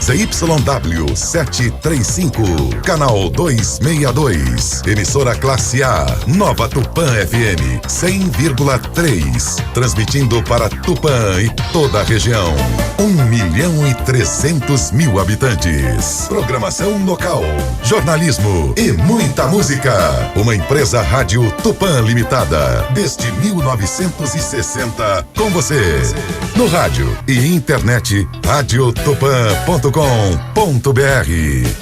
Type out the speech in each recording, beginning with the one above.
ZYW 735, canal 262, emissora classe A, Nova Tupã FM 100,3, transmitindo para Tupã e toda a região. 1.300.000 habitantes. Programação local, jornalismo e muita música. Uma empresa Rádio Tupã Limitada, desde 1960, com você. No rádio e internet, radiotupã.com.br.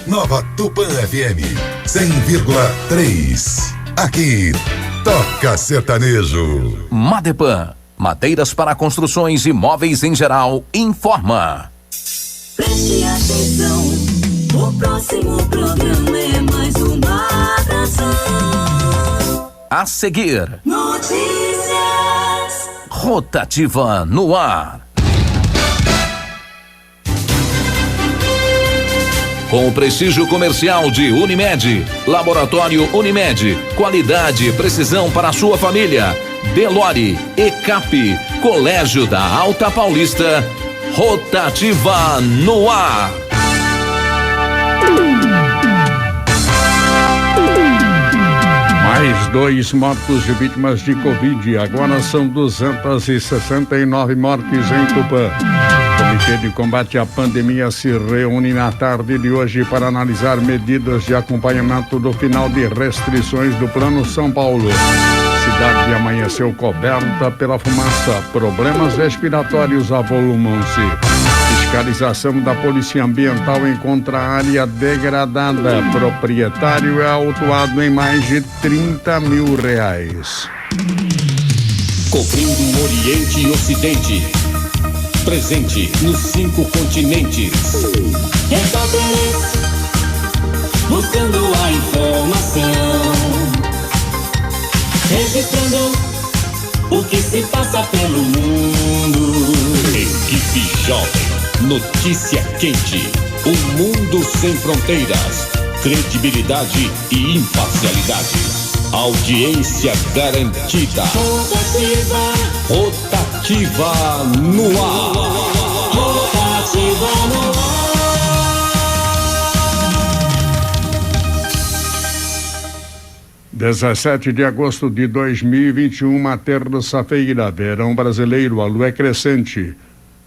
Nova Tupã FM 100,3. Aqui toca sertanejo. Madepan, madeiras para construções e móveis em geral, informa. Preste atenção, o próximo programa é mais uma atração. A seguir, notícias. Rotativa no ar. Com o prestígio comercial de Unimed, Laboratório Unimed, qualidade e precisão para a sua família. Delore, ECAP, Colégio da Alta Paulista, Rotativa no ar. Mais 2 mortos de vítimas de Covid. Agora são 269 mortes em Tupã. O Comitê de Combate à Pandemia se reúne na tarde de hoje para analisar medidas de acompanhamento do final de restrições do Plano São Paulo. Cidade amanheceu coberta pela fumaça. Problemas respiratórios avolumam-se. Fiscalização da Polícia Ambiental encontra área degradada. Proprietário é autuado em mais de R$30 mil. Cobrindo o Oriente e Ocidente. Presente nos 5 continentes. Repórteres buscando a informação, registrando o que se passa pelo mundo. Equipe Jovem, notícia quente. Um mundo sem fronteiras, credibilidade e imparcialidade. Audiência garantida. Rotativa no ar. Rotativa no ar. 17 de agosto de 2021, uma terça-feira, verão brasileiro, a lua é crescente.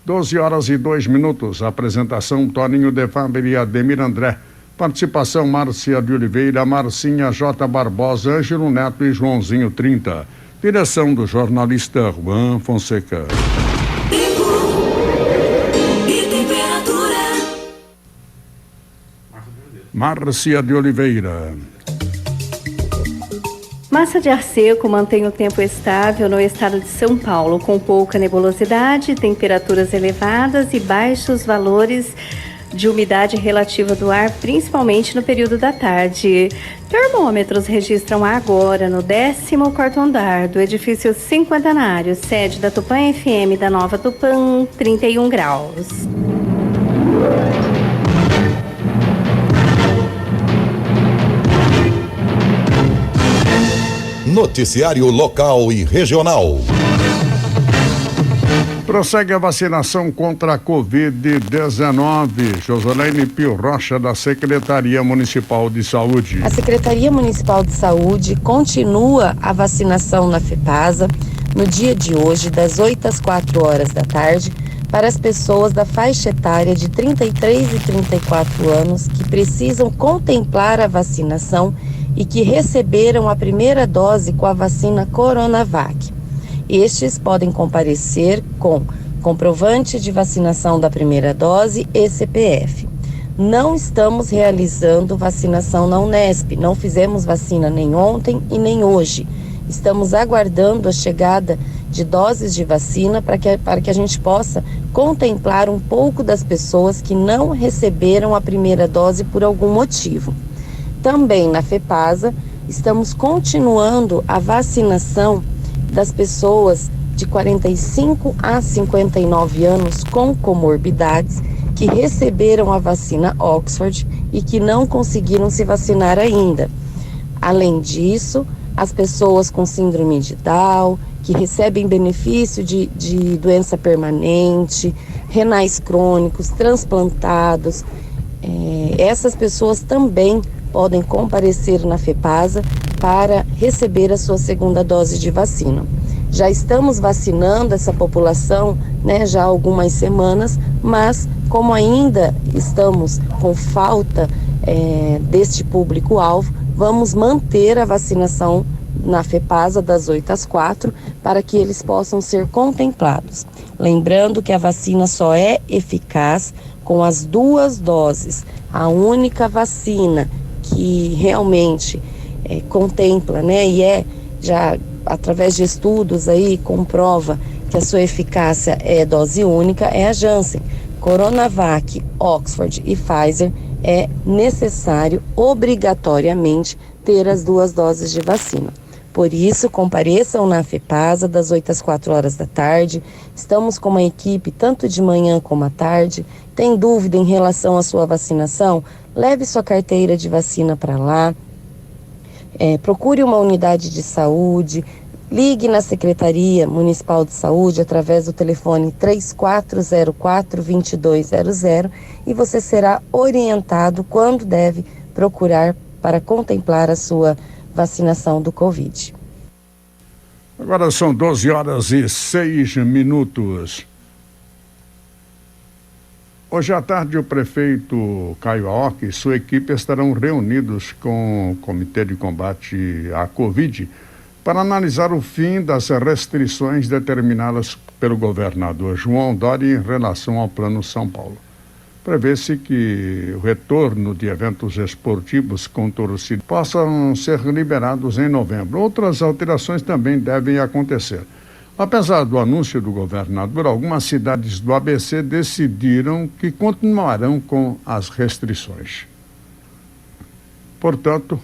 12h02. Apresentação Toninho de Faber e Ademir André. Participação Márcia de Oliveira, Marcinha J. Barbosa, Ângelo Neto e Joãozinho 30. Direção do jornalista Juan Fonseca. Tempo e temperatura. Márcia de Oliveira. Massa de ar seco mantém o tempo estável no estado de São Paulo, com pouca nebulosidade, temperaturas elevadas e baixos valores de umidade relativa do ar, principalmente no período da tarde. Termômetros registram agora no 14º andar do edifício cinquentenário, sede da Tupã FM da Nova Tupã, 31 graus. Noticiário local e regional. Prossegue a vacinação contra a Covid-19. Joselene Pio Rocha, da Secretaria Municipal de Saúde. A Secretaria Municipal de Saúde continua a vacinação na FEPASA no dia de hoje, das 8 às 4 horas da tarde, para as pessoas da faixa etária de 33 e 34 anos que precisam contemplar a vacinação e que receberam a primeira dose com a vacina Coronavac. Estes podem comparecer com comprovante de vacinação da primeira dose e CPF. Não estamos realizando vacinação na Unesp, não fizemos vacina nem ontem e nem hoje. Estamos aguardando a chegada de doses de vacina para que a gente possa contemplar um pouco das pessoas que não receberam a primeira dose por algum motivo. Também na FEPASA, estamos continuando a vacinação das pessoas de 45 a 59 anos com comorbidades que receberam a vacina Oxford e que não conseguiram se vacinar ainda. Além disso, as pessoas com síndrome de Down, que recebem benefício de doença permanente, renais crônicos, transplantados. Essas pessoas também podem comparecer na FEPASA para receber a sua segunda dose de vacina. Já estamos vacinando essa população, né, já há algumas semanas, mas como ainda estamos com falta deste público-alvo, vamos manter a vacinação na FEPASA das 8 às 4 para que eles possam ser contemplados. Lembrando que a vacina só é eficaz com as 2 doses. A única vacina que realmente contempla, né, e já através de estudos aí comprova que a sua eficácia é dose única, é a Janssen. Coronavac, Oxford e Pfizer é necessário obrigatoriamente ter as 2 doses de vacina. Por isso, compareçam na FEPASA das 8 às 4 horas da tarde. Estamos com uma equipe tanto de manhã como à tarde. Tem dúvida em relação à sua vacinação? Leve sua carteira de vacina para lá. Procure uma unidade de saúde. Ligue na Secretaria Municipal de Saúde através do telefone 3404-2200 e você será orientado quando deve procurar para contemplar a sua vacinação do Covid. Agora são 12h06. Hoje à tarde o prefeito Caio Aoki e sua equipe estarão reunidos com o Comitê de Combate à Covid para analisar o fim das restrições determinadas pelo governador João Dória em relação ao Plano São Paulo. Prevê-se que o retorno de eventos esportivos com torcida possam ser liberados em novembro. Outras alterações também devem acontecer. Apesar do anúncio do governador, algumas cidades do ABC decidiram que continuarão com as restrições. Portanto,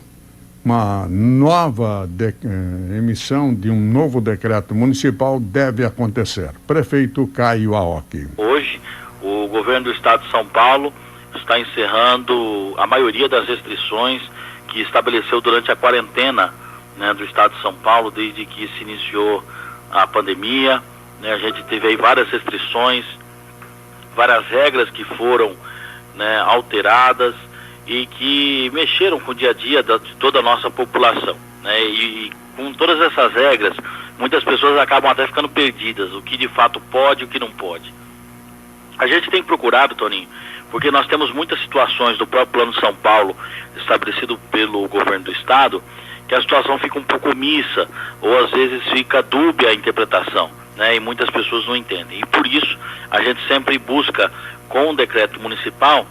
uma nova emissão de um novo decreto municipal deve acontecer. Prefeito Caio Aoki. Hoje, o governo do estado de São Paulo está encerrando a maioria das restrições que estabeleceu durante a quarentena, né, do estado de São Paulo, desde que se iniciou a pandemia, né? A gente teve aí várias restrições, várias regras que foram, né, alteradas e que mexeram com o dia a dia de toda a nossa população, né? E com todas essas regras, muitas pessoas acabam até ficando perdidas, o que de fato pode e o que não pode. A gente tem procurado, Toninho, porque nós temos muitas situações do próprio Plano São Paulo, estabelecido pelo governo do estado, que a situação fica um pouco omissa, ou às vezes fica dúbia a interpretação, né? E muitas pessoas não entendem. E por isso, a gente sempre busca, com o decreto municipal,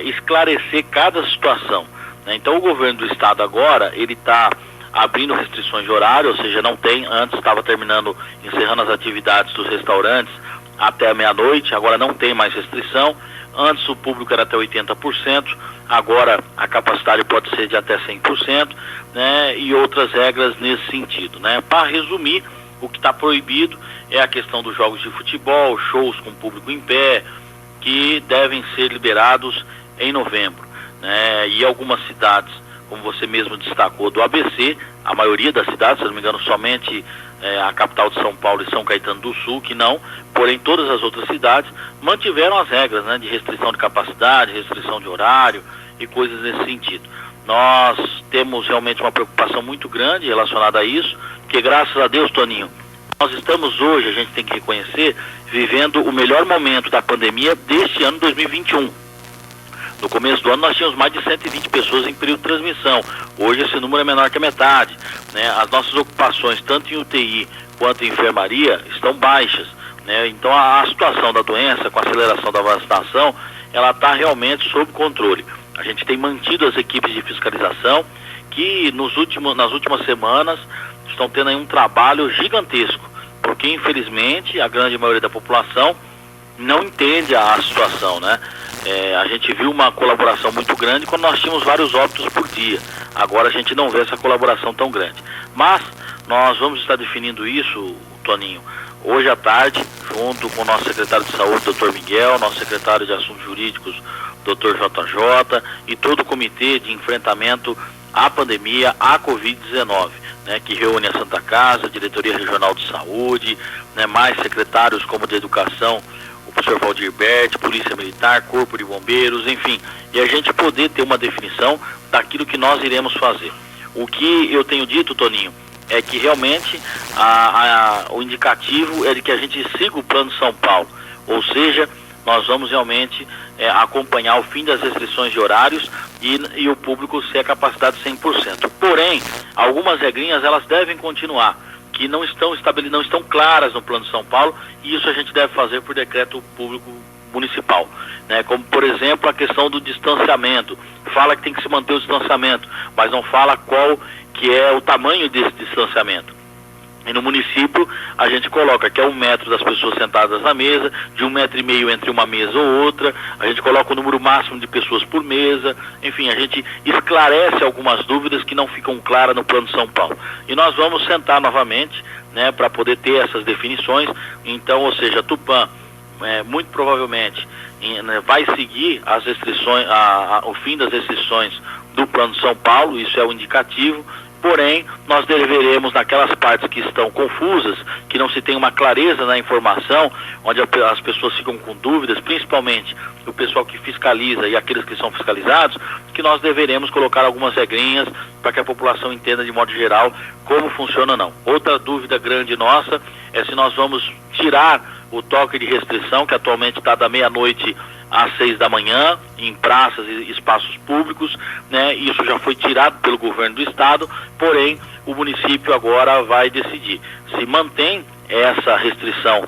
esclarecer cada situação, né? Então, o governo do estado agora, ele está abrindo restrições de horário, ou seja, não tem, antes estava encerrando as atividades dos restaurantes até a meia-noite, agora não tem mais restrição. Antes o público era até 80%, agora a capacidade pode ser de até 100%, né? E outras regras nesse sentido, né? Para resumir, o que está proibido é a questão dos jogos de futebol, shows com público em pé, que devem ser liberados em novembro, né? E algumas cidades, como você mesmo destacou, do ABC, a maioria das cidades, se não me engano, somente a capital de São Paulo e São Caetano do Sul, que não, porém todas as outras cidades mantiveram as regras, né, de restrição de capacidade, restrição de horário e coisas nesse sentido. Nós temos realmente uma preocupação muito grande relacionada a isso, porque graças a Deus, Toninho, nós estamos hoje, a gente tem que reconhecer, vivendo o melhor momento da pandemia deste ano 2021. No começo do ano nós tínhamos mais de 120 pessoas em período de transmissão. Hoje esse número é menor que a metade, né? As nossas ocupações, tanto em UTI quanto em enfermaria, estão baixas, né? Então a situação da doença, com a aceleração da vacinação, ela está realmente sob controle. A gente tem mantido as equipes de fiscalização que nas últimas semanas estão tendo aí um trabalho gigantesco, porque infelizmente a grande maioria da população não entende a situação, né? A gente viu uma colaboração muito grande quando nós tínhamos vários óbitos por dia. Agora a gente não vê essa colaboração tão grande. Mas nós vamos estar definindo isso, Toninho, hoje à tarde, junto com o nosso secretário de saúde, Dr. Miguel, nosso secretário de assuntos jurídicos, Dr. JJ, e todo o comitê de enfrentamento à pandemia, à Covid-19, né, que reúne a Santa Casa, a Diretoria Regional de Saúde, né, mais secretários como de Educação, o professor Valdir Berti, Polícia Militar, Corpo de Bombeiros, enfim, e a gente poder ter uma definição daquilo que nós iremos fazer. O que eu tenho dito, Toninho, é que realmente o indicativo é de que a gente siga o Plano São Paulo, ou seja, nós vamos realmente acompanhar o fim das restrições de horários e o público ser a capacidade 100%. Porém, algumas regrinhas elas devem continuar, que não estão claras no Plano São Paulo, e isso a gente deve fazer por decreto público municipal, né? Como, por exemplo, a questão do distanciamento. Fala que tem que se manter o distanciamento, mas não fala qual que é o tamanho desse distanciamento. E no município a gente coloca que é 1 metro das pessoas sentadas na mesa, de 1,5 metro entre uma mesa ou outra, a gente coloca o número máximo de pessoas por mesa, enfim, a gente esclarece algumas dúvidas que não ficam claras no Plano São Paulo. E nós vamos sentar novamente, né, para poder ter essas definições. Então, ou seja, Tupã muito provavelmente vai seguir as restrições, o fim das restrições do Plano São Paulo, isso é o indicativo. Porém, nós deveremos, naquelas partes que estão confusas, que não se tem uma clareza na informação, onde as pessoas ficam com dúvidas, principalmente o pessoal que fiscaliza e aqueles que são fiscalizados, que nós deveremos colocar algumas regrinhas para que a população entenda de modo geral como funciona ou não. Outra dúvida grande nossa é se nós vamos tirar o toque de restrição, que atualmente está da meia-noite às 6 da manhã, em praças e espaços públicos, né? Isso já foi tirado pelo governo do estado, porém o município agora vai decidir se mantém essa restrição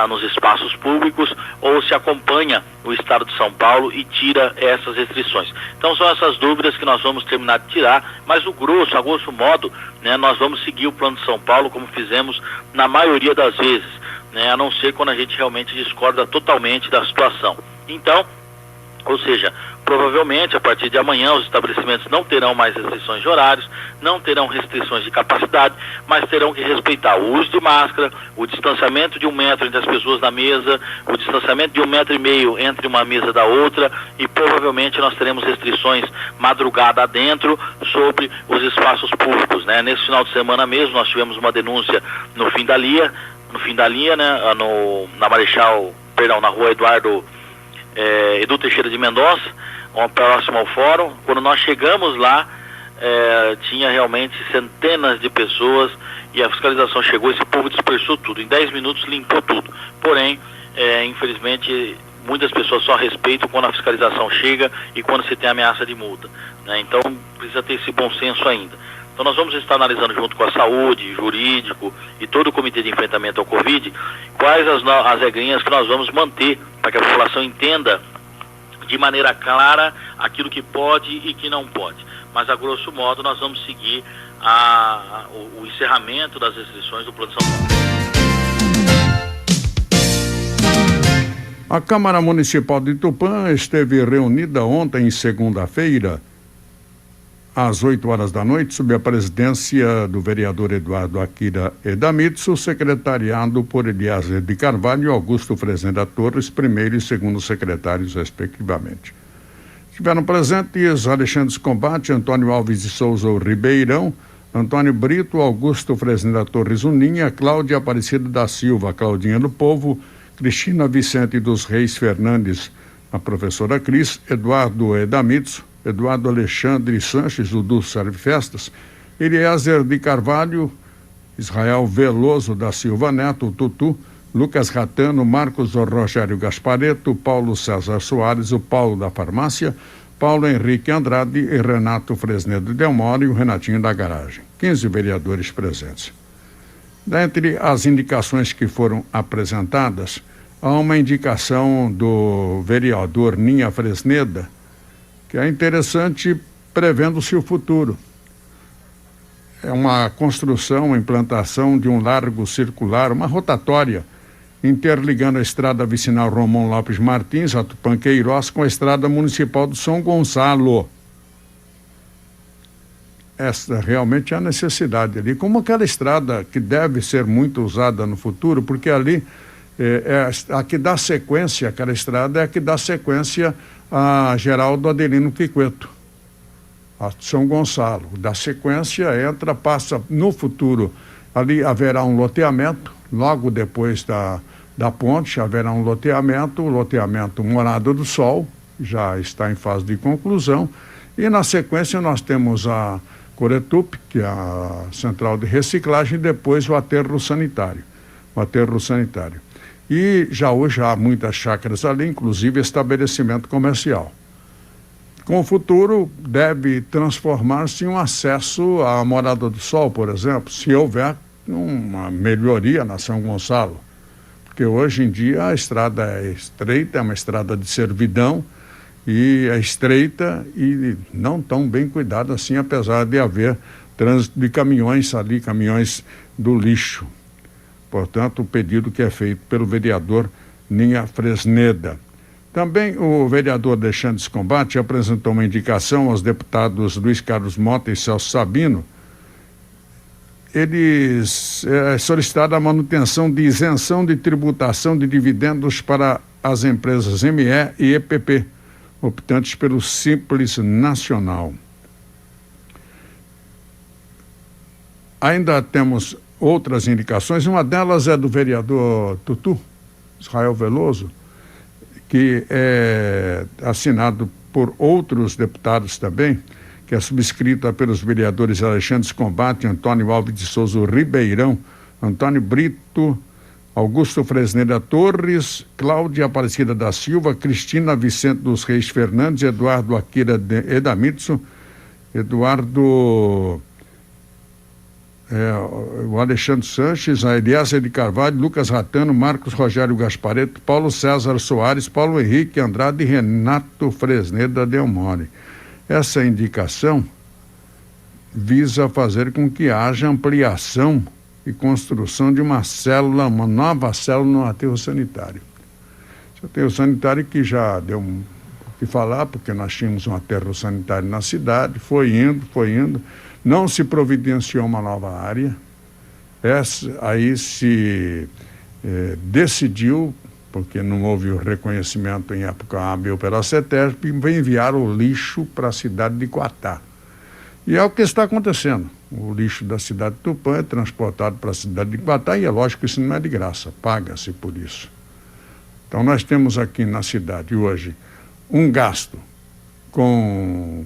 nos espaços públicos ou se acompanha o estado de São Paulo e tira essas restrições. Então são essas dúvidas que nós vamos terminar de tirar, mas a grosso modo, né, nós vamos seguir o Plano de São Paulo como fizemos na maioria das vezes, né, a não ser quando a gente realmente discorda totalmente da situação. Então, ou seja, provavelmente a partir de amanhã os estabelecimentos não terão mais restrições de horários, não terão restrições de capacidade, mas terão que respeitar o uso de máscara, o distanciamento de 1 metro entre as pessoas na mesa, o distanciamento de 1,5 metro entre uma mesa da outra, e provavelmente nós teremos restrições madrugada adentro sobre os espaços públicos, né? Nesse final de semana mesmo nós tivemos uma denúncia no fim da linha, né? Na rua Edu Teixeira de Mendonça, próximo ao fórum. Quando nós chegamos lá, tinha realmente centenas de pessoas e a fiscalização chegou, esse povo dispersou tudo, em 10 minutos limpou tudo. Porém, infelizmente, muitas pessoas só respeitam quando a fiscalização chega e quando se tem ameaça de multa, né? Então precisa ter esse bom senso ainda. Então nós vamos estar analisando junto com a saúde, jurídico e todo o comitê de enfrentamento ao Covid, quais as regrinhas que nós vamos manter para que a população entenda de maneira clara aquilo que pode e que não pode. Mas a grosso modo nós vamos seguir o encerramento das restrições do Plano São Paulo. A Câmara Municipal de Tupã esteve reunida ontem, segunda-feira, às 8 horas da noite, sob a presidência do vereador Eduardo Akira Edamitsu, secretariado por Eliezer de Carvalho e Augusto Fresneda Torres, primeiro e segundo secretários, respectivamente. Estiveram presentes Alexandre Combate, Antônio Alves de Souza o Ribeirão, Antônio Brito, Augusto Fresneda Torres Uninha, Cláudia Aparecida da Silva, Claudinha do Povo, Cristina Vicente dos Reis Fernandes, a professora Cris, Eduardo Edamitsu, Eduardo Alexandre Sanches, o do Serve Festas, Eliezer de Carvalho, Israel Veloso da Silva Neto, o Tutu, Lucas Ratano, Marcos Rogério Gaspareto, Paulo César Soares, o Paulo da Farmácia, Paulo Henrique Andrade e Renato Fresnedo Delmore e o Renatinho da Garagem. 15 vereadores presentes. Dentre as indicações que foram apresentadas, há uma indicação do vereador Ninha Fresneda, que é interessante, prevendo-se o futuro. É uma construção, uma implantação de um largo circular, uma rotatória, interligando a estrada vicinal Romão Lopes Martins, a Tupã Queiroz, com a estrada municipal do São Gonçalo. Essa realmente é a necessidade ali, como aquela estrada que deve ser muito usada no futuro, porque ali a que dá sequência, aquela estrada é a que dá sequência a Geraldo Adelino Quiqueto. a São Gonçalo. Da sequência, passa no futuro, ali haverá um loteamento, logo depois da ponte haverá um loteamento, o loteamento Morada do Sol, já está em fase de conclusão, e na sequência nós temos a Coretup, que é a central de reciclagem, e depois o aterro sanitário. E já hoje há muitas chácaras ali, inclusive estabelecimento comercial. Com o futuro, deve transformar-se em um acesso à Morada do Sol, por exemplo, se houver uma melhoria na São Gonçalo. Porque hoje em dia a estrada é estreita, é uma estrada de servidão, e é estreita e não tão bem cuidada assim, apesar de haver trânsito de caminhões ali, caminhões do lixo. Portanto, o pedido que é feito pelo vereador Ninha Fresneda. Também o vereador Alexandre Scombate apresentou uma indicação aos deputados Luiz Carlos Mota e Celso Sabino. Eles solicitaram a manutenção de isenção de tributação de dividendos para as empresas ME e EPP, optantes pelo Simples Nacional. Ainda temos outras indicações, uma delas é do vereador Tutu, Israel Veloso, que é assinado por outros deputados também, que é subscrita pelos vereadores Alexandre Scombate, Antônio Alves de Souza Ribeirão, Antônio Brito, Augusto Fresneda Torres, Cláudia Aparecida da Silva, Cristina Vicente dos Reis Fernandes, Eduardo Akira Edamitsu, o Alexandre Sanches, a Eliezer de Carvalho, Lucas Ratano, Marcos Rogério Gaspareto, Paulo César Soares, Paulo Henrique Andrade e Renato Fresneda Delmore. Essa indicação visa fazer com que haja ampliação e construção de uma nova célula no aterro sanitário. Esse aterro sanitário que já deu o que falar, porque nós tínhamos um aterro sanitário na cidade, foi indo, não se providenciou uma nova área, aí se decidiu, porque não houve o reconhecimento em época hábil pela CETESB, enviar o lixo para a cidade de Quatá. E é o que está acontecendo. O lixo da cidade de Tupã é transportado para a cidade de Quatá e é lógico que isso não é de graça, paga-se por isso. Então nós temos aqui na cidade hoje um gasto com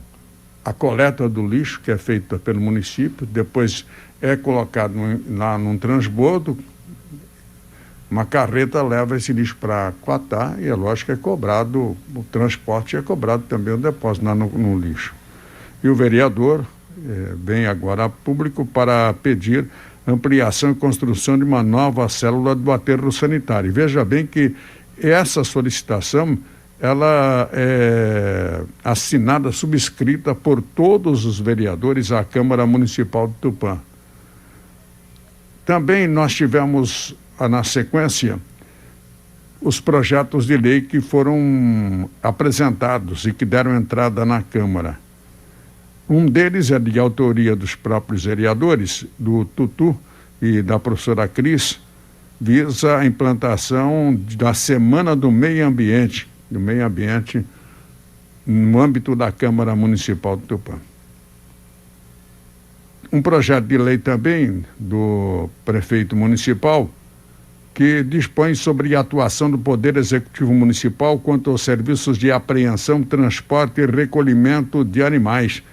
a coleta do lixo, que é feita pelo município, depois é colocado lá num transbordo, uma carreta leva esse lixo para Quatá e é lógico que é cobrado, o transporte é cobrado também o depósito lá no lixo. E o vereador vem agora a público para pedir ampliação e construção de uma nova célula do aterro sanitário. E veja bem que essa solicitação ela é assinada, subscrita por todos os vereadores à Câmara Municipal de Tupã. Também nós tivemos, na sequência, os projetos de lei que foram apresentados e que deram entrada na Câmara. Um deles é de autoria dos próprios vereadores, do Tutu e da professora Cris, visa a implantação da Semana do Meio Ambiente, no âmbito da Câmara Municipal de Tupã. Um projeto de lei também do prefeito municipal que dispõe sobre a atuação do Poder Executivo Municipal quanto aos serviços de apreensão, transporte e recolhimento de animais,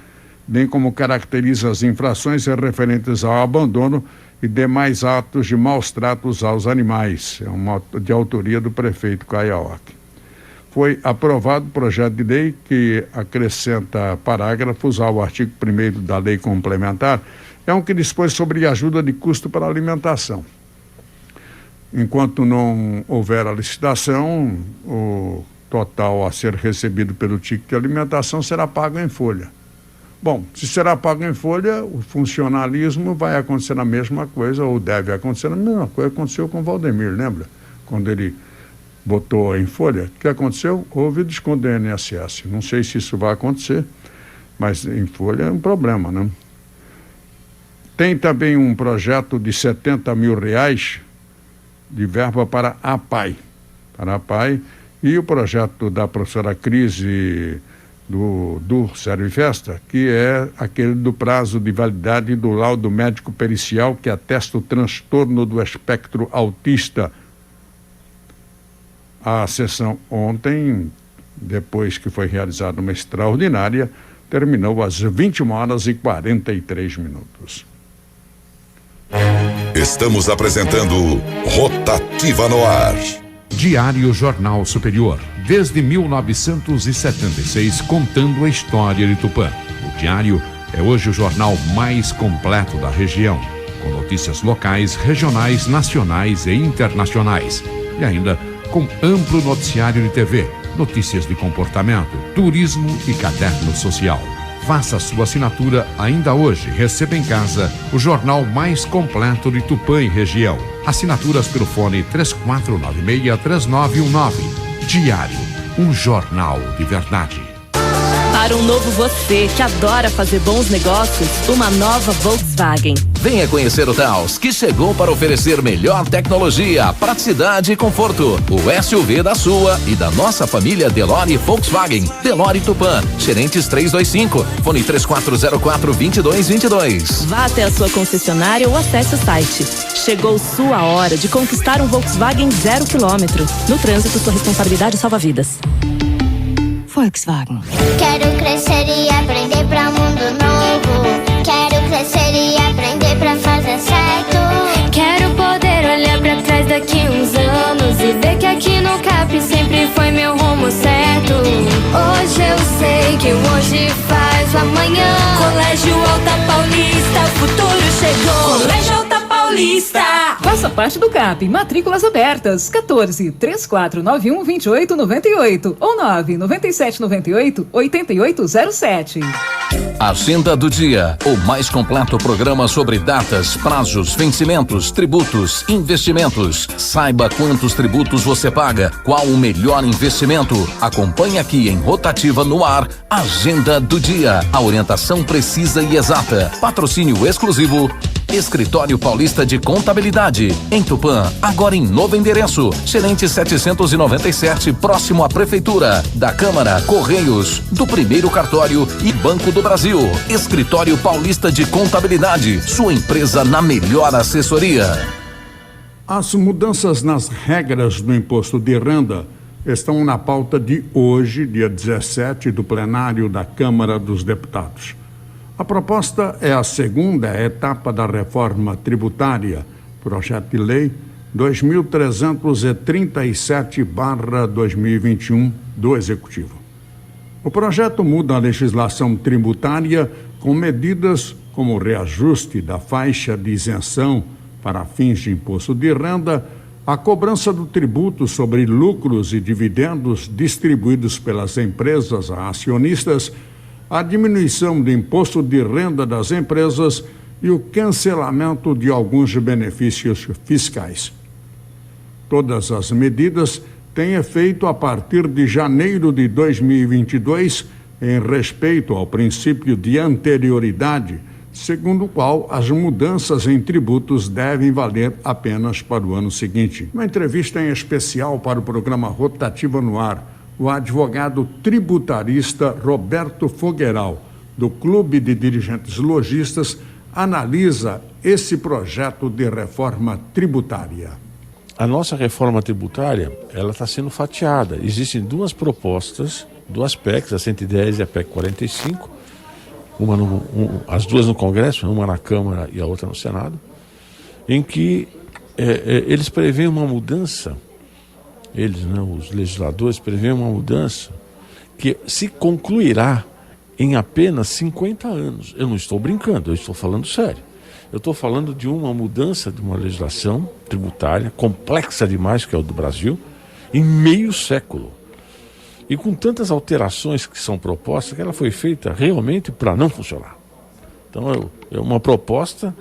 bem como caracteriza as infrações referentes ao abandono e demais atos de maus tratos aos animais. É de autoria do prefeito Caiaoque. Foi aprovado o projeto de lei que acrescenta parágrafos ao artigo 1º da lei complementar, é um que dispõe sobre ajuda de custo para alimentação. Enquanto não houver a licitação, o total a ser recebido pelo ticket de alimentação será pago em folha. Bom, se será pago em folha, o funcionalismo vai acontecer a mesma coisa, ou deve acontecer a mesma coisa que aconteceu com o Valdemir, lembra? Quando ele botou em folha, o que aconteceu? Houve desconto do INSS. Não sei se isso vai acontecer, mas em folha é um problema, né? Tem também um projeto de R$70 mil de verba para a APAI, e o projeto da professora Cris do Servifesta, que é aquele do prazo de validade do laudo médico pericial que atesta o transtorno do espectro autista. A sessão ontem, depois que foi realizada uma extraordinária, terminou às 21h43. Estamos apresentando Rotativa no Ar. Diário Jornal Superior, desde 1976, contando a história de Tupã. O Diário é hoje o jornal mais completo da região, com notícias locais, regionais, nacionais e internacionais. E ainda com amplo noticiário de TV, notícias de comportamento, turismo e caderno social. Faça sua assinatura ainda hoje. Receba em casa o jornal mais completo de Tupã e região. Assinaturas pelo fone 3496-3919. Diário, um jornal de verdade. Para um novo você que adora fazer bons negócios, uma nova Volkswagen. Venha conhecer o Taos, que chegou para oferecer melhor tecnologia, praticidade e conforto. O SUV da sua e da nossa família Delori Volkswagen. Delori Tupã, Gerentes 325, fone 3404-2222. Vá até a sua concessionária ou acesse o site. Chegou sua hora de conquistar um Volkswagen 0 km. No trânsito, sua responsabilidade salva vidas. Volkswagen. Quero crescer e aprender pra um mundo novo. Quero crescer e aprender pra fazer certo. Quero poder olhar pra trás daqui uns anos e ver que aqui no CAP sempre foi meu rumo certo. Hoje eu sei que o hoje faz o amanhã. Colégio Alta Paulista, o futuro chegou. Colégio Alta Paulista. Faça parte do CAP. Matrículas abertas. 14-3491-2898 ou 99798-8807. Agenda do dia. O mais completo programa sobre datas, prazos, vencimentos, tributos, investimentos. Saiba quantos tributos você paga, qual o melhor investimento. Acompanhe aqui em Rotativa no Ar. Agenda do dia. A orientação precisa e exata. Patrocínio exclusivo Escritório Paulista de Contabilidade, em Tupã, agora em novo endereço, Gerente 797, próximo à Prefeitura, da Câmara, Correios, do Primeiro Cartório e Banco do Brasil. Escritório Paulista de Contabilidade, sua empresa na melhor assessoria. As mudanças nas regras do imposto de renda estão na pauta de hoje, dia 17, do plenário da Câmara dos Deputados. A proposta é a segunda etapa da reforma tributária, projeto de lei 2337/2021 do Executivo. O projeto muda a legislação tributária com medidas como o reajuste da faixa de isenção para fins de imposto de renda, a cobrança do tributo sobre lucros e dividendos distribuídos pelas empresas a acionistas, a diminuição do imposto de renda das empresas e o cancelamento de alguns benefícios fiscais. Todas as medidas têm efeito a partir de janeiro de 2022, em respeito ao princípio de anterioridade, segundo o qual as mudanças em tributos devem valer apenas para o ano seguinte. Uma entrevista em especial para o programa Rotativa no Ar, o advogado tributarista Roberto Fogueiral, do Clube de Dirigentes Lojistas, analisa esse projeto de reforma tributária. A nossa reforma tributária, ela está sendo fatiada. Existem duas propostas, duas PECs, a 110 e a PEC 45, as duas no Congresso, uma na Câmara e a outra no Senado, em que eles preveem uma mudança. Eles, os legisladores, preveem uma mudança que se concluirá em apenas 50 anos. Eu não estou brincando, eu estou falando sério. Eu estou falando de uma mudança de uma legislação tributária complexa demais, que é o do Brasil, em meio século. E com tantas alterações que são propostas, que ela foi feita realmente para não funcionar. Então é uma proposta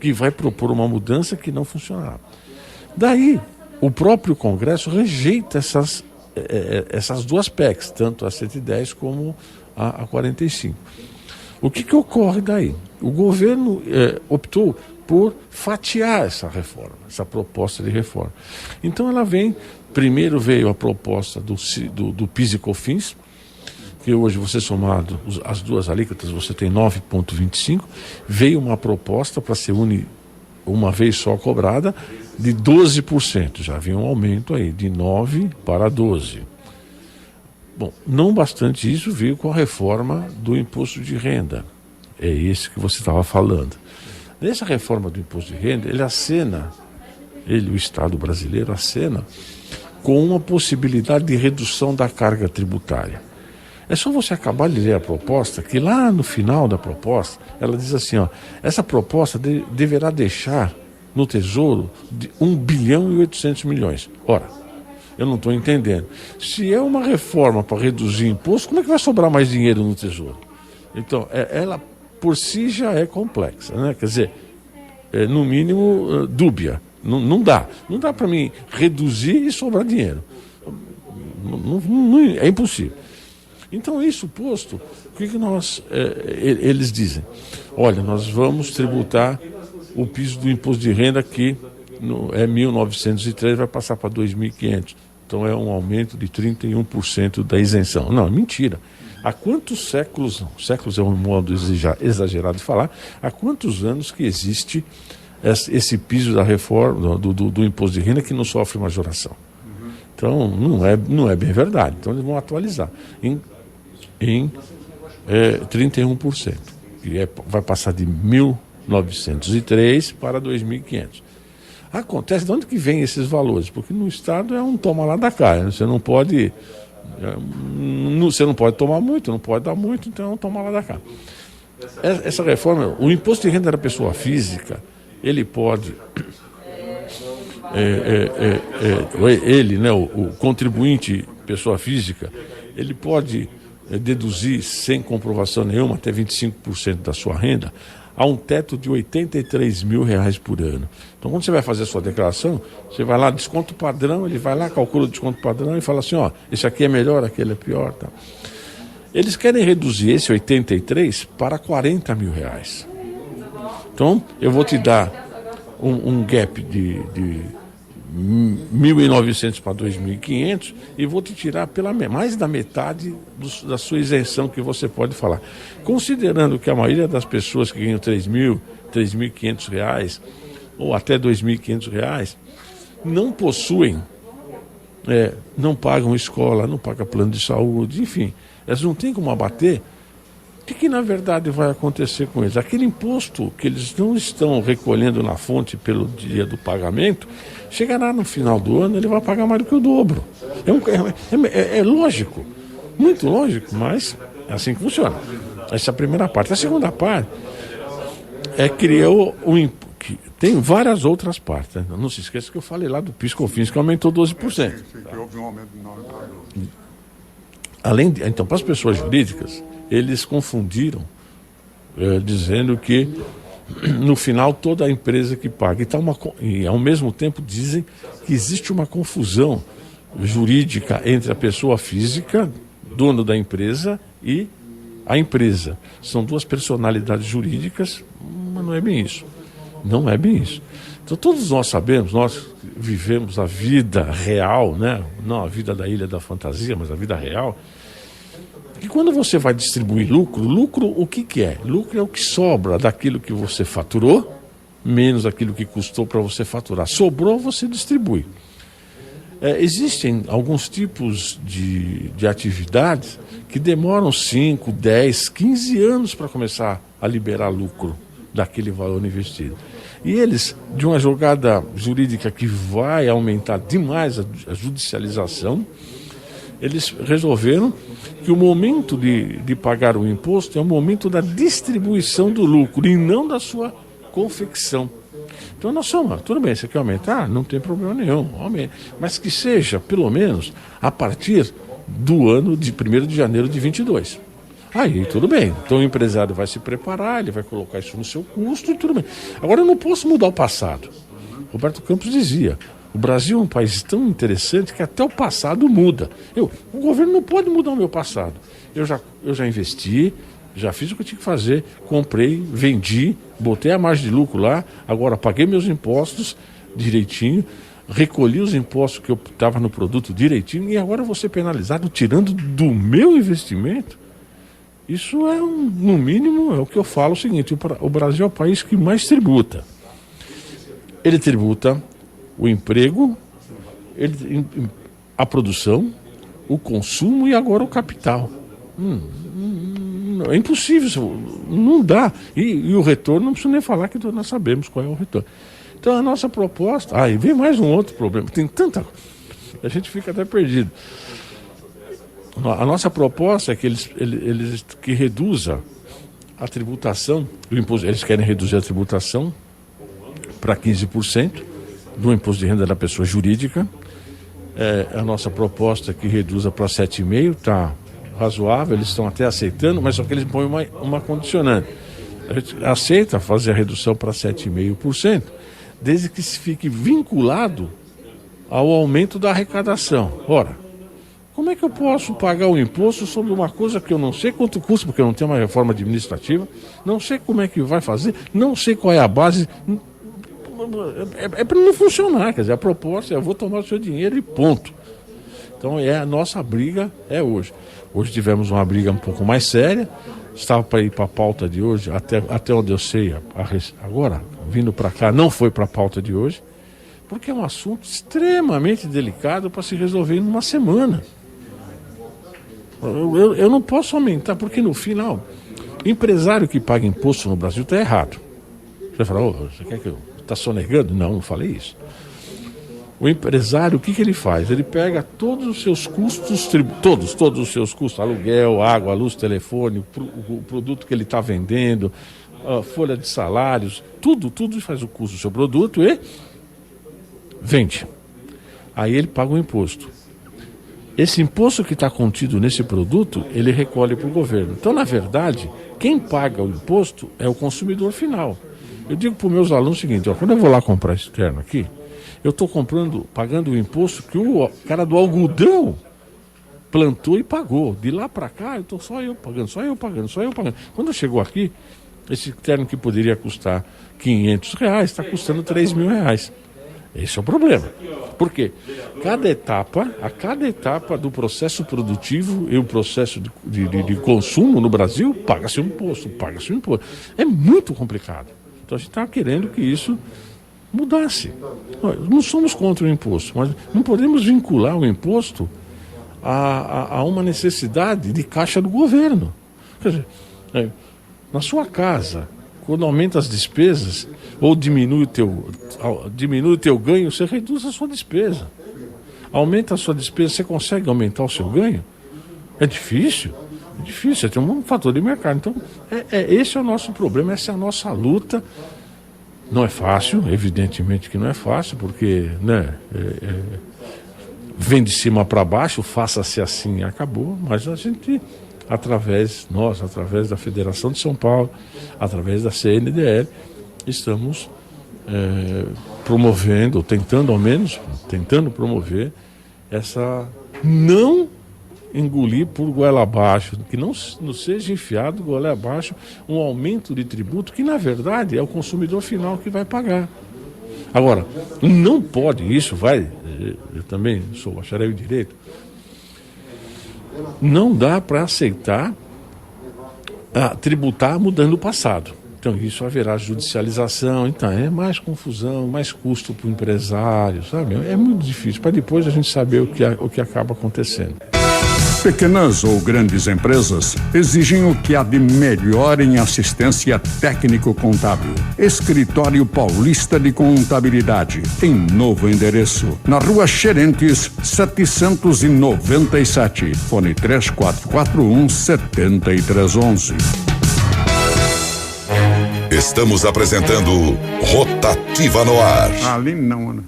que vai propor uma mudança que não funcionará. Daí, o próprio Congresso rejeita essas duas PECs, tanto a 110 como a 45. O que ocorre daí? O governo optou por fatiar essa reforma, essa proposta de reforma. Então ela primeiro veio a proposta do PIS e COFINS, que hoje você somado as duas alíquotas, você tem 9,25, veio uma proposta para ser uma vez só cobrada de 12%, já havia um aumento aí de 9 para 12. Bom, não bastante isso, veio com a reforma do imposto de renda, é isso que você estava falando. Nessa reforma do imposto de renda, o Estado brasileiro acena com uma possibilidade de redução da carga tributária. É só você acabar de ler a proposta, que lá no final da proposta, ela diz assim, essa proposta deverá deixar no Tesouro de 1 bilhão e 800 milhões. Ora, eu não estou entendendo. Se é uma reforma para reduzir imposto, como é que vai sobrar mais dinheiro no Tesouro? Então, ela por si já é complexa, né? Quer dizer, no mínimo dúbia. Não dá para mim reduzir e sobrar dinheiro. É impossível. Então, isso posto, o que eles dizem? Olha, nós vamos tributar o piso do imposto de renda que é 1.903, vai passar para 2.500. Então, é um aumento de 31% da isenção. Não, é mentira. Há quantos séculos é um modo exagerado de falar, há quantos anos que existe esse piso da reforma, do imposto de renda que não sofre majoração? Então, não é bem verdade. Então, eles vão atualizar em 31%, que vai passar de 1.903 para 2.500. Acontece, de onde que vem esses valores? Porque no Estado é um toma lá da cá, né? Você não pode tomar muito, não pode dar muito, então é um toma lá da cá. Essa reforma, o imposto de renda da pessoa física, ele pode, o contribuinte pessoa física, ele pode deduzir sem comprovação nenhuma até 25% da sua renda a um teto de R$83 mil por ano. Então, quando você vai fazer a sua declaração, você vai lá, desconto padrão, ele vai lá, calcula o desconto padrão e fala assim, esse aqui é melhor, aquele é pior. Tá? Eles querem reduzir esse 83 para R$40 mil. Então, eu vou te dar um gap de 1.900 para 2.500 e vou te tirar pela mais da metade da sua isenção que você pode falar. Considerando que a maioria das pessoas que ganham R$3.000, R$3.500 ou até R$2.500 não possuem, não pagam escola, não pagam plano de saúde, enfim, elas não têm como abater. O que na verdade vai acontecer com eles? Aquele imposto que eles não estão recolhendo na fonte pelo dia do pagamento, chegará no final do ano, ele vai pagar mais do que o dobro. É lógico, muito lógico, mas é assim que funciona. Essa é a primeira parte. A segunda parte criou tem várias outras partes. Né? Não se esqueça que eu falei lá do PIS/COFINS, que aumentou 12%. Sim, que houve um aumento então, para as pessoas jurídicas, eles confundiram, dizendo que no final toda a empresa que paga. E ao mesmo tempo dizem que existe uma confusão jurídica entre a pessoa física, dono da empresa, e a empresa. São duas personalidades jurídicas, mas não é bem isso. Não é bem isso. Então todos nós sabemos, nós vivemos a vida real, né? Não a vida da Ilha da Fantasia, mas a vida real. E quando você vai distribuir lucro o que é? Lucro é o que sobra daquilo que você faturou, menos aquilo que custou para você faturar. Sobrou, você distribui. Existem alguns tipos de atividades que demoram 5, 10, 15 anos para começar a liberar lucro daquele valor investido. E eles, de uma jogada jurídica que vai aumentar demais a judicialização, eles resolveram que o momento de pagar o imposto é o momento da distribuição do lucro e não da sua confecção. Então nós somos, tudo bem, você quer aumentar? Não tem problema nenhum, aumente. Mas que seja, pelo menos, a partir do ano de 1º de janeiro de 22. Aí tudo bem, então o empresário vai se preparar, ele vai colocar isso no seu custo e tudo bem. Agora eu não posso mudar o passado. Roberto Campos dizia, o Brasil é um país tão interessante que até o passado muda. O governo não pode mudar o meu passado. Eu já investi, já fiz o que eu tinha que fazer, comprei, vendi, botei a margem de lucro lá, agora paguei meus impostos direitinho, recolhi os impostos que eu estava no produto direitinho e agora vou ser penalizado tirando do meu investimento. Isso é, no mínimo, é o que eu falo o seguinte: o Brasil é o país que mais tributa. Ele tributa o emprego, a produção, o consumo e agora o capital. É impossível, não dá. E o retorno, não preciso nem falar que nós sabemos qual é o retorno. Então a nossa proposta... e vem mais um outro problema, tem tanta... A gente fica até perdido. A nossa proposta é que eles que reduza a tributação do imposto. Eles querem reduzir a tributação para 15% do imposto de renda da pessoa jurídica. A nossa proposta é que reduza para 7,5%, está razoável, eles estão até aceitando, mas só que eles põem uma condicionante. A gente aceita fazer a redução para 7,5%, desde que se fique vinculado ao aumento da arrecadação. Ora, como é que eu posso pagar o imposto sobre uma coisa que eu não sei quanto custa, porque eu não tenho uma reforma administrativa, não sei como é que vai fazer, não sei qual é a base... É para não funcionar, quer dizer, a proposta é: eu vou tomar o seu dinheiro e ponto. Então a nossa briga é hoje. Hoje tivemos uma briga um pouco mais séria, estava para ir para a pauta de hoje, até onde eu sei, agora, vindo para cá, não foi para a pauta de hoje, porque é um assunto extremamente delicado para se resolver em uma semana. Eu não posso aumentar, porque no final, empresário que paga imposto no Brasil está errado. Você vai falar: você quer que eu... Está sonegando? Não falei isso. O empresário, o que ele faz? Ele pega todos os seus custos, todos os seus custos, aluguel, água, luz, telefone, o produto que ele está vendendo, a folha de salários, tudo faz o custo do seu produto e vende. Aí ele paga o imposto. Esse imposto que está contido nesse produto, ele recolhe para o governo. Então, na verdade, quem paga o imposto é o consumidor final. Eu digo para os meus alunos o seguinte: quando eu vou lá comprar esse terno aqui, eu estou pagando o imposto que o cara do algodão plantou e pagou. De lá para cá, eu estou só eu pagando. Quando chegou aqui, esse terno que poderia custar R$500 está custando R$3.000. Esse é o problema. Por quê? A cada etapa do processo produtivo e o processo de consumo no Brasil, paga-se um imposto. É muito complicado. Então a gente está querendo que isso mudasse. Nós não somos contra o imposto, mas não podemos vincular o imposto a uma necessidade de caixa do governo. Quer dizer, na sua casa, quando aumenta as despesas ou diminui o teu ganho, você reduz a sua despesa. Aumenta a sua despesa, você consegue aumentar o seu ganho? É difícil, você tem um fator de mercado. Então, esse é o nosso problema, essa é a nossa luta. Não é fácil, evidentemente que não é fácil, porque vem de cima para baixo, faça-se assim e acabou, mas a gente, através da Federação de São Paulo, através da CNDL, estamos promovendo, tentando promover essa não engolir por goela abaixo, que não seja enfiado goela abaixo um aumento de tributo que, na verdade, é o consumidor final que vai pagar. Agora, não pode, eu também sou bacharel em direito, não dá para aceitar tributar mudando o passado. Então isso haverá judicialização, então é mais confusão, mais custo para o empresário, sabe? É muito difícil, para depois a gente saber o que acaba acontecendo. Pequenas ou grandes empresas exigem o que há de melhor em assistência técnico-contábil. Escritório Paulista de Contabilidade, em novo endereço, na Rua Xerentes, 797, fone 3441-7311. Estamos apresentando Rotativa no Ar. Ali não, né?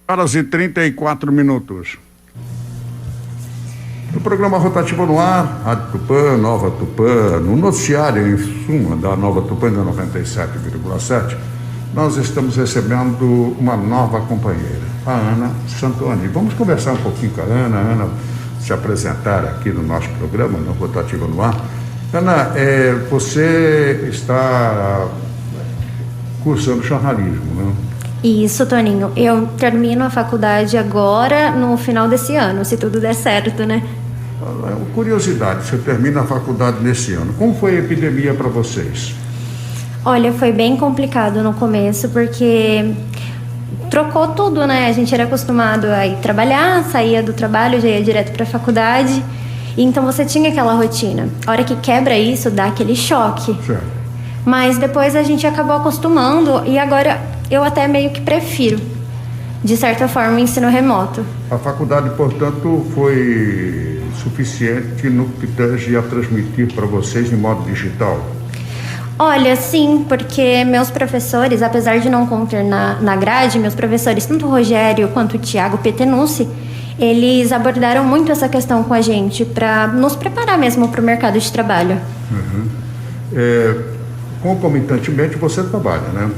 Horas e 34 minutos. No programa Rotativa no Ar, Rádio Tupã, Nova Tupã, no noticiário em suma da Nova Tupã da 97,7, nós estamos recebendo uma nova companheira, a Ana Santoni. Vamos conversar um pouquinho com a Ana se apresentar aqui no nosso programa, no Rotativa no Ar. Ana, você está cursando jornalismo, né? Isso, Toninho. Eu termino a faculdade agora, no final desse ano, se tudo der certo, né? Curiosidade, você termina a faculdade nesse ano. Como foi a epidemia para vocês? Olha, foi bem complicado no começo, porque trocou tudo, né? A gente era acostumado a ir trabalhar, saía do trabalho, já ia direto para a faculdade. Então você tinha aquela rotina. A hora que quebra isso, dá aquele choque. Certo. Mas depois a gente acabou acostumando e agora eu até meio que prefiro, de certa forma, o ensino remoto. A faculdade, portanto, foi suficiente no que tange a transmitir para vocês em modo digital? Olha, sim, porque meus professores, apesar de não conter na grade, meus professores, tanto o Rogério quanto o Tiago Petenucci, eles abordaram muito essa questão com a gente para nos preparar mesmo para o mercado de trabalho. Concomitantemente você trabalha, né?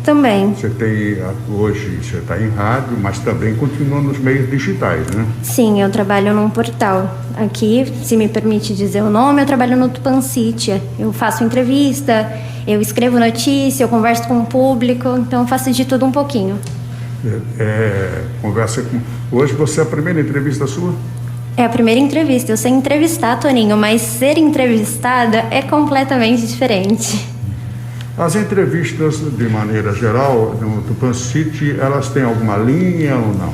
Também. Você tem, hoje você está em rádio, mas também continua nos meios digitais, né? Sim, eu trabalho num portal. Aqui, se me permite dizer o nome, eu trabalho no Tupan City. Eu faço entrevista, eu escrevo notícia, eu converso com o público, então eu faço de tudo um pouquinho. Conversa com... Hoje você é a primeira entrevista sua? É a primeira entrevista. Eu sei entrevistar, Toninho, mas ser entrevistada é completamente diferente. As entrevistas, de maneira geral, no Tupan City, elas têm alguma linha ou não?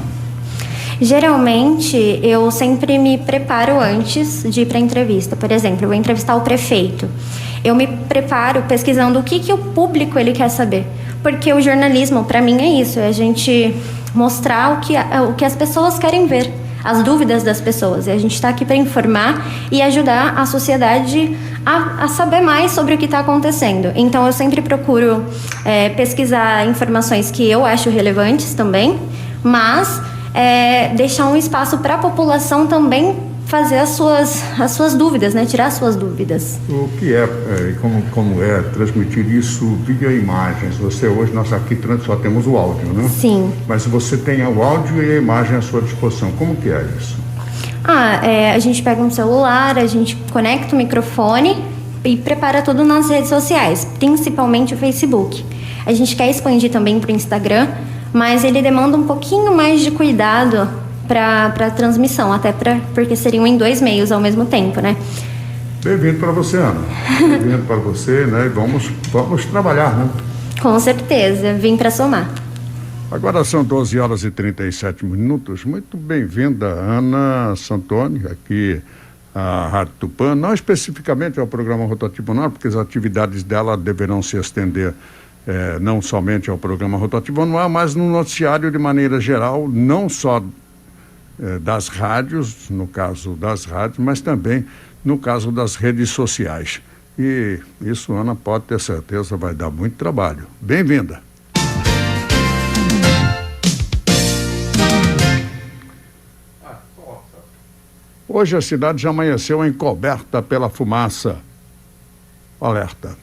Geralmente, eu sempre me preparo antes de ir para a entrevista. Por exemplo, eu vou entrevistar o prefeito. Eu me preparo pesquisando o que o público ele quer saber. Porque o jornalismo, para mim, é isso. É a gente mostrar o que as pessoas querem ver. As dúvidas das pessoas. E a gente está aqui para informar e ajudar a sociedade a saber mais sobre o que está acontecendo. Então, eu sempre procuro pesquisar informações que eu acho relevantes também, mas deixar um espaço para a população também fazer as suas dúvidas, né? Tirar as suas dúvidas. O que como é transmitir isso via imagens? Nós aqui só temos o áudio, né? Sim. Mas você tem o áudio e a imagem à sua disposição. Como que é isso? A gente pega um celular, a gente conecta o microfone e prepara tudo nas redes sociais, principalmente o Facebook. A gente quer expandir também para o Instagram, mas ele demanda um pouquinho mais de cuidado para a transmissão, até porque seriam em 2 meios ao mesmo tempo, né? Bem-vindo para você, Ana. Bem-vindo para você, né? Vamos trabalhar, né? Com certeza, vim para somar. Agora são 12h37. Muito bem-vinda, Ana Santoni, aqui à Rádio Tupã, não especificamente ao programa Rotativo Anual, porque as atividades dela deverão se estender não somente ao programa Rotativo Anual, mas no noticiário de maneira geral, não só das rádios, no caso das rádios, mas também no caso das redes sociais. E isso, Ana, pode ter certeza, vai dar muito trabalho. Bem-vinda. Hoje a cidade já amanheceu encoberta pela fumaça. Alerta.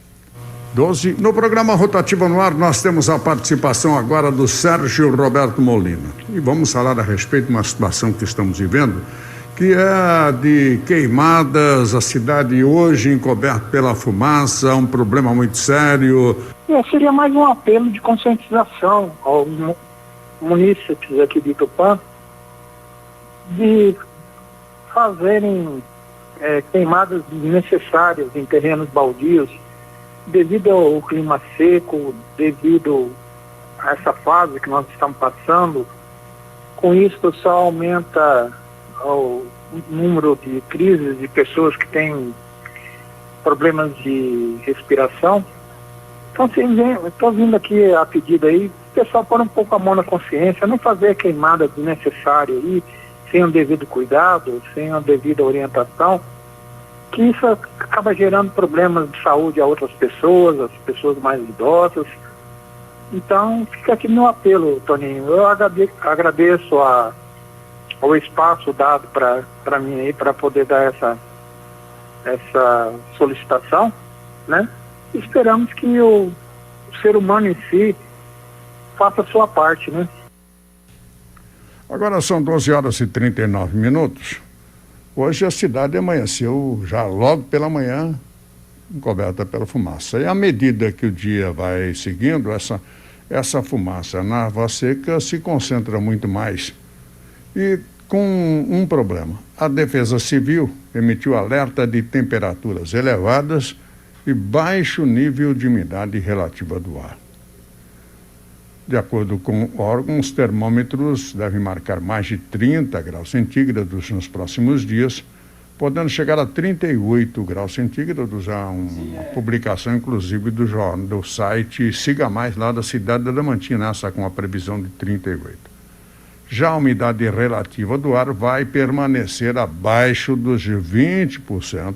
12. No programa Rotativo no Ar, nós temos a participação agora do Sérgio Roberto Molina. E vamos falar a respeito de uma situação que estamos vivendo, que é de queimadas, a cidade hoje encoberta pela fumaça, um problema muito sério. Seria mais um apelo de conscientização aos munícipes aqui de Tupã, de fazerem queimadas desnecessárias em terrenos baldios, devido ao clima seco, devido a essa fase que nós estamos passando. Com isso só aumenta o número de crises de pessoas que têm problemas de respiração. Então, estou vindo aqui a pedido aí, o pessoal pôr um pouco a mão na consciência, não fazer a queimada desnecessária aí, sem o devido cuidado, sem a devida orientação, que isso acaba gerando problemas de saúde a outras pessoas, as pessoas mais idosas. Então, fica aqui meu apelo, Toninho. Eu agradeço ao espaço dado para mim aí, para poder dar essa solicitação, né? Esperamos que o ser humano em si faça a sua parte, né? Agora são 12h39. Hoje a cidade amanheceu já logo pela manhã encoberta pela fumaça. E à medida que o dia vai seguindo, essa fumaça na erva seca se concentra muito mais. E com um problema. A Defesa Civil emitiu alerta de temperaturas elevadas e baixo nível de umidade relativa do ar. De acordo com órgãos, termômetros devem marcar mais de 30 graus centígrados nos próximos dias, podendo chegar a 38 graus centígrados. Há uma publicação, inclusive, do site Siga Mais, lá da cidade da Adamantina, essa com a previsão de 38. Já a umidade relativa do ar vai permanecer abaixo dos 20%,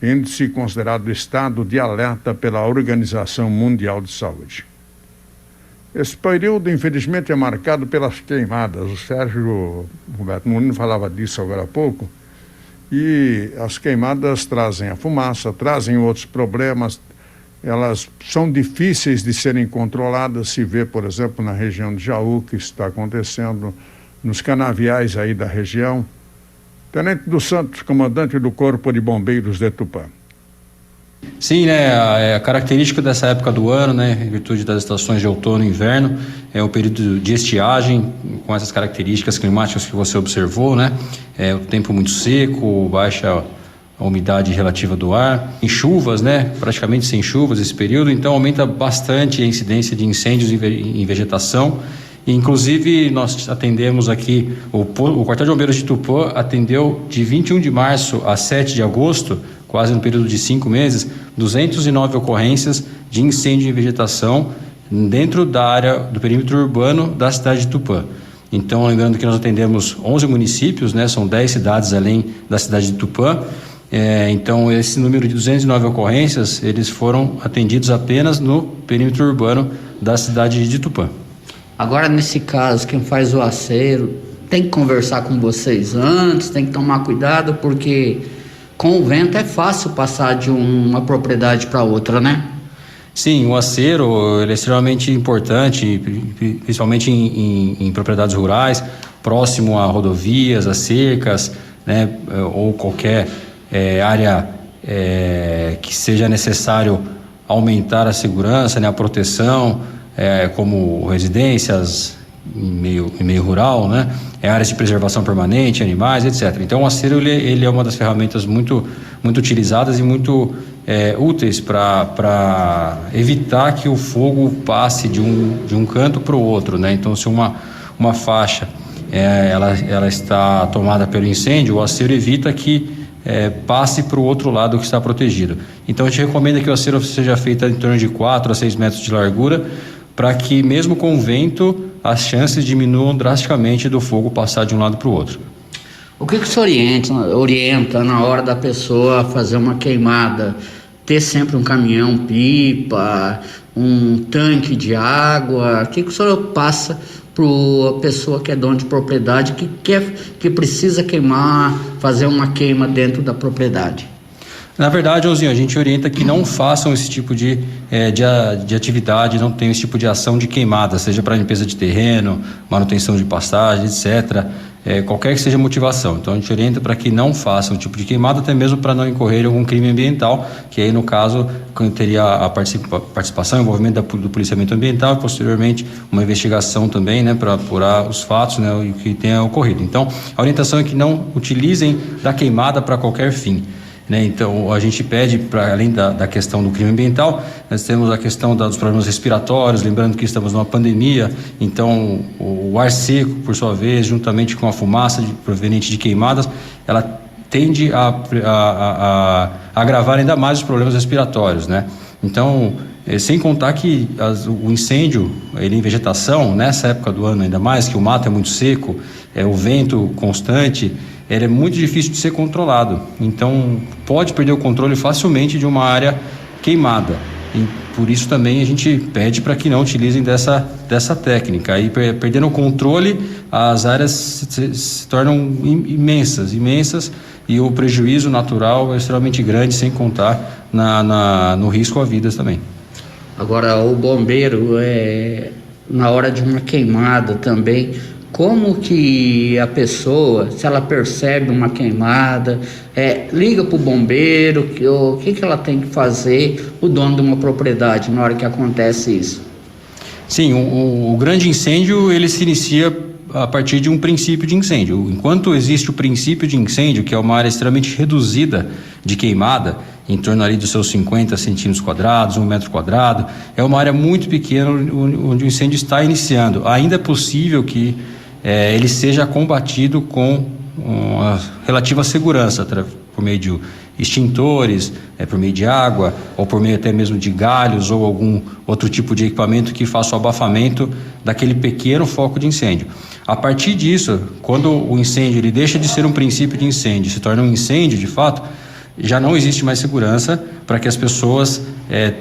índice considerado estado de alerta pela Organização Mundial de Saúde. Esse período, infelizmente, é marcado pelas queimadas. O Sérgio Roberto Molino falava disso agora há pouco. E as queimadas trazem a fumaça, trazem outros problemas. Elas são difíceis de serem controladas. Se vê, por exemplo, na região de Jaú, que está acontecendo, nos canaviais aí da região. Tenente dos Santos, comandante do Corpo de Bombeiros de Tupã. Sim, né, a característica dessa época do ano, né, em virtude das estações de outono e inverno, é o período de estiagem, com essas características climáticas que você observou, né, o tempo muito seco, baixa a umidade relativa do ar, em chuvas, né, praticamente sem chuvas esse período, então aumenta bastante a incidência de incêndios em vegetação. E, inclusive, nós atendemos aqui, o Quartel de Bombeiros de Tupã atendeu de 21 de março a 7 de agosto, quase no período de 5 meses, 209 ocorrências de incêndio em vegetação dentro da área do perímetro urbano da cidade de Tupã. Então, lembrando que nós atendemos 11 municípios, né, são 10 cidades além da cidade de Tupã. Então, esse número de 209 ocorrências, eles foram atendidos apenas no perímetro urbano da cidade de Tupã. Agora, nesse caso, quem faz o acero tem que conversar com vocês antes, tem que tomar cuidado, porque com o vento é fácil passar de uma propriedade para outra, né? Sim, o acero ele é extremamente importante, principalmente em propriedades rurais, próximo a rodovias, a cercas, né, ou qualquer área que seja necessário aumentar a segurança, né, a proteção, como residências em meio rural, né, áreas de preservação permanente, animais, etc. Então o acero ele é uma das ferramentas muito utilizadas e muito úteis para evitar que o fogo passe de um canto para o outro, né? Então, se uma faixa ela está tomada pelo incêndio, o acero evita que passe para o outro lado que está protegido. Então a gente recomenda que o acero seja feito em torno de 4 a 6 metros de largura, para que mesmo com o vento as chances diminuam drasticamente do fogo passar de um lado para o outro. O que você orienta na hora da pessoa fazer uma queimada? Ter sempre um caminhão-pipa, um tanque de água? O que o senhor passa para a pessoa que é dona de propriedade, que precisa queimar, fazer uma queima dentro da propriedade? Na verdade, Joãozinho, a gente orienta que não façam esse tipo de atividade, não tenham esse tipo de ação de queimada, seja para limpeza de terreno, manutenção de pastagem, etc., qualquer que seja a motivação. Então a gente orienta para que não façam o tipo de queimada, até mesmo para não incorrer em algum crime ambiental, que aí no caso teria a participação, envolvimento do policiamento ambiental e posteriormente uma investigação também, né, para apurar os fatos, né, e o que tenha ocorrido. Então a orientação é que não utilizem da queimada para qualquer fim, né? Então a gente pede, para além da questão do crime ambiental, nós temos a questão dos problemas respiratórios, lembrando que estamos numa pandemia, então o ar seco, por sua vez, juntamente com a fumaça proveniente de queimadas, ela tende a agravar ainda mais os problemas respiratórios, né? Então, sem contar que o incêndio, ele em vegetação, nessa época do ano ainda mais, que o mato é muito seco, o vento constante, ele é muito difícil de ser controlado. Então, pode perder o controle facilmente de uma área queimada. E por isso também a gente pede para que não utilizem dessa técnica. Aí, perdendo o controle, as áreas se tornam imensas, e o prejuízo natural é extremamente grande, sem contar no risco a vidas também. Agora, o bombeiro, na hora de uma queimada também, como que a pessoa, se ela percebe uma queimada, liga para o bombeiro, o que ela tem que fazer, o dono de uma propriedade, na hora que acontece isso? Sim, o grande incêndio ele se inicia a partir de um princípio de incêndio. Enquanto existe o princípio de incêndio, que é uma área extremamente reduzida de queimada, em torno ali dos seus 50 centímetros quadrados, 1 metro quadrado, é uma área muito pequena onde o incêndio está iniciando. Ainda é possível que ele seja combatido com uma relativa segurança, por meio de extintores, por meio de água, ou por meio até mesmo de galhos ou algum outro tipo de equipamento que faça o abafamento daquele pequeno foco de incêndio. A partir disso, quando o incêndio ele deixa de ser um princípio de incêndio, se torna um incêndio de fato, já não existe mais segurança para que as pessoas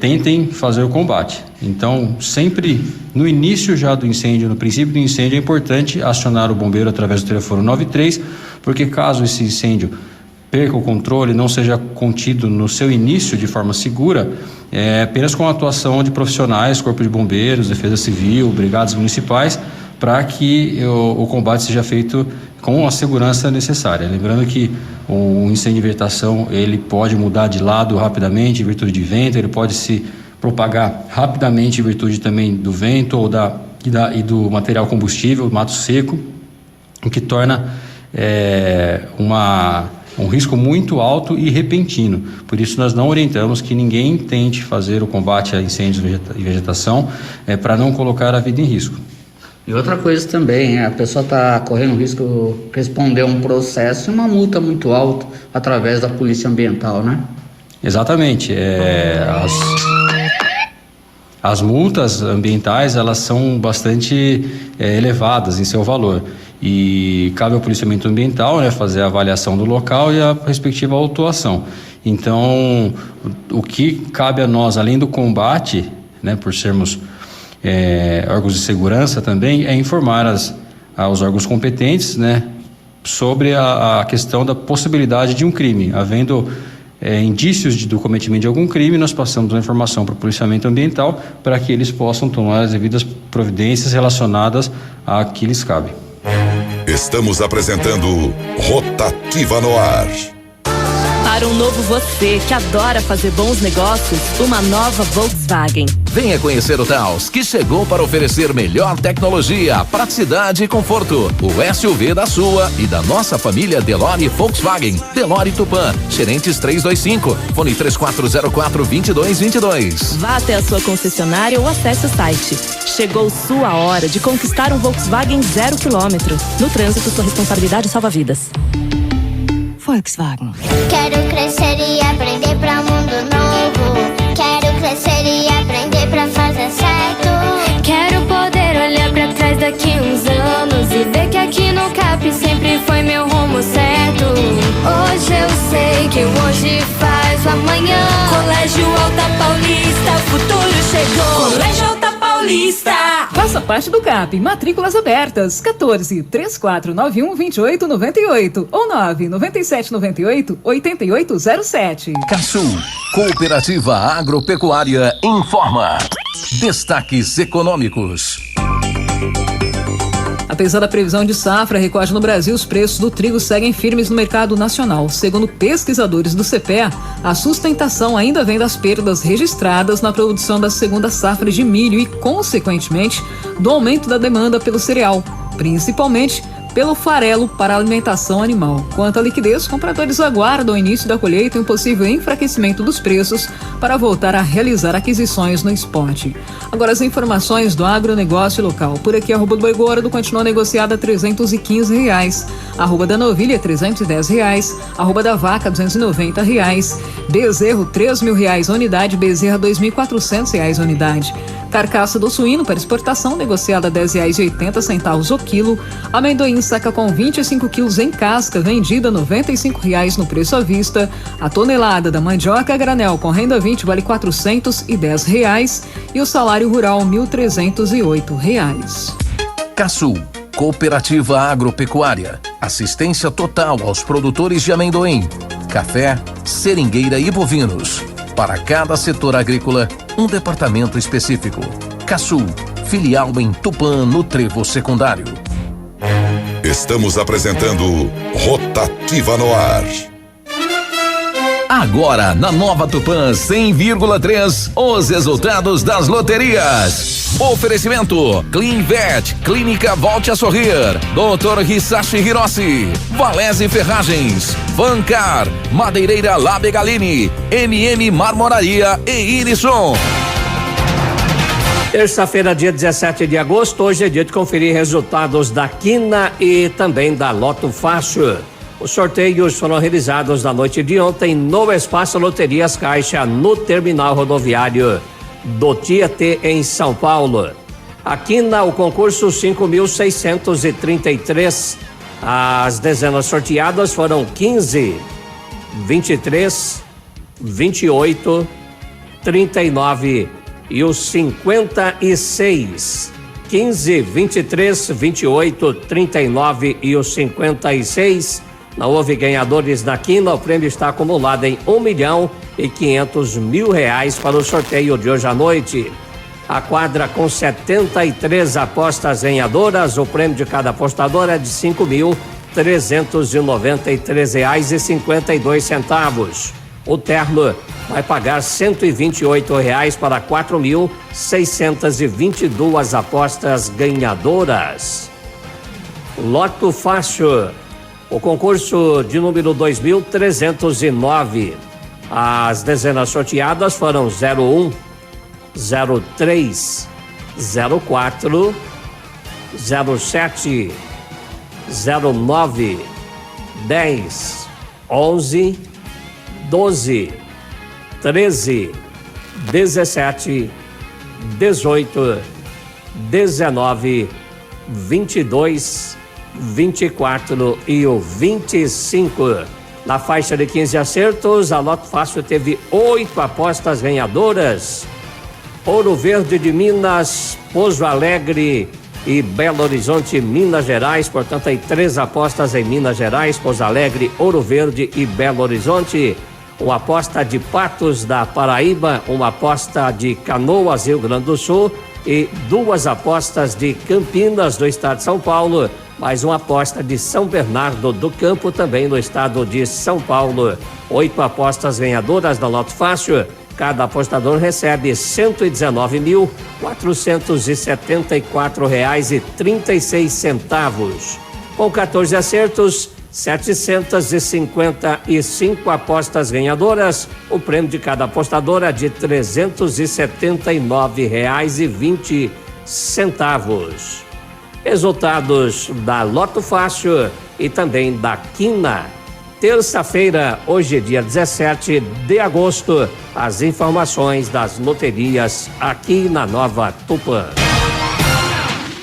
tentem fazer o combate. Então, sempre no início já do incêndio, no princípio do incêndio, é importante acionar o bombeiro através do telefone 93, porque caso esse incêndio perca o controle, não seja contido no seu início de forma segura, apenas com a atuação de profissionais, Corpo de Bombeiros, Defesa Civil, brigadas municipais, para que o combate seja feito com a segurança necessária. Lembrando que o incêndio de vegetação ele pode mudar de lado rapidamente em virtude de vento, ele pode se propagar rapidamente em virtude também do vento ou e do material combustível, mato seco, o que torna um risco muito alto e repentino. Por isso nós não orientamos que ninguém tente fazer o combate a incêndios e vegetação para não colocar a vida em risco. E outra coisa também, a pessoa está correndo risco de responder a um processo e uma multa muito alta através da Polícia Ambiental, né? Exatamente. As multas ambientais, elas são bastante elevadas em seu valor. E cabe ao policiamento ambiental, né, fazer a avaliação do local e a respectiva autuação. Então, o que cabe a nós, além do combate, né, por sermos órgãos de segurança também, é informar aos órgãos competentes, né, sobre a questão da possibilidade de um crime. Havendo indícios do cometimento de algum crime, nós passamos a informação para o policiamento ambiental para que eles possam tomar as devidas providências relacionadas a que lhes cabe. Estamos apresentando Rotativa no Ar. Para um novo você que adora fazer bons negócios, uma nova Volkswagen. Venha conhecer o Taos, que chegou para oferecer melhor tecnologia, praticidade e conforto. O SUV da sua e da nossa família Delore Volkswagen. Delore Tupã, Gerentes 325, fone 3404-2222. Vá até a sua concessionária ou acesse o site. Chegou sua hora de conquistar um Volkswagen 0 km. No trânsito, sua responsabilidade salva vidas. Volkswagen. Quero crescer e aprender pra um mundo novo. Quero crescer e aprender pra fazer certo. Quero poder olhar pra trás daqui uns anos e ver que aqui no CAP sempre foi meu rumo certo. Hoje eu sei que o hoje faz o amanhã. Colégio Alta Paulista, o futuro chegou. Colégio Alta Paulista. Faça parte do CAP. Matrículas abertas. 14-3491-2898 ou 99798-8807. Caçu, Cooperativa Agropecuária informa. Destaques econômicos. Apesar da previsão de safra recorde no Brasil, os preços do trigo seguem firmes no mercado nacional. Segundo pesquisadores do CPEA, a sustentação ainda vem das perdas registradas na produção da segunda safra de milho e, consequentemente, do aumento da demanda pelo cereal, principalmente pelo farelo para alimentação animal. Quanto à liquidez, compradores aguardam o início da colheita e um possível enfraquecimento dos preços para voltar a realizar aquisições no spot. Agora as informações do agronegócio local. Por aqui, a arroba do boi gordo continua negociada a R$315, arroba da novilha R$310, arroba da vaca R$290, bezerro R$3.000 a unidade, bezerra R$2.400 a unidade. Carcaça do suíno para exportação negociada a R$10,80 o quilo. Amendoim saca com 25 quilos em casca, vendida R$ 95 no preço à vista. A tonelada da mandioca a granel com renda 20 vale R$ 410 e o salário rural R$ 1.308. Caçu, Cooperativa Agropecuária. Assistência total aos produtores de amendoim, café, seringueira e bovinos. Para cada setor agrícola, um departamento específico. Caçu, filial em Tupã, no Trevo Secundário. Estamos apresentando Rotativa no Ar. Agora, na Nova Tupã 100,3, os resultados das loterias. Oferecimento: Cleanvet, Clínica Volte a Sorrir, Dr. Hisashi Hirossi, Valese Ferragens, Vancar, Madeireira Labegalini, MM Marmoraria e Irisson. Terça-feira, dia 17 de agosto, hoje é dia de conferir resultados da Quina e também da Loto Fácil. Os sorteios foram realizados na noite de ontem no Espaço Loterias Caixa, no terminal rodoviário do Tietê, em São Paulo. Aqui o concurso 5.633. As dezenas sorteadas foram 15, 23, 28, 39 e os 56. 15, 23, 28, 39 e os 56. Não houve ganhadores na quina, o prêmio está acumulado em R$1.500.000 para o sorteio de hoje à noite. A quadra com 73 apostas ganhadoras, o prêmio de cada apostador é de R$5.393,52. O terno vai pagar R$128 para 4.622 apostas ganhadoras. Loto Fácil. O concurso de número 2.309. As dezenas sorteadas foram 01, 03, 04, 07, 09, 10, 11, 12, 13, 17, 18, 19, 22, 24 e o 25. Na faixa de 15 acertos, a Loto Fácil teve 8 apostas ganhadoras. Ouro Verde de Minas, Pouso Alegre e Belo Horizonte, Minas Gerais. Portanto, aí 3 apostas em Minas Gerais, Pouso Alegre, Ouro Verde e Belo Horizonte. Uma aposta de Patos da Paraíba, uma aposta de Canoas, Rio Grande do Sul e 2 apostas de Campinas, do estado de São Paulo. Mais uma aposta de São Bernardo do Campo, também no estado de São Paulo. 8 apostas ganhadoras da Loto Fácil. Cada apostador recebe R$119.474,36. Com 14 acertos, 755 apostas ganhadoras. O prêmio de cada apostador é de R$379,20. Resultados da Loto Fácil e também da Quina. Terça-feira, hoje é dia 17 de agosto. As informações das loterias aqui na Nova Tupã.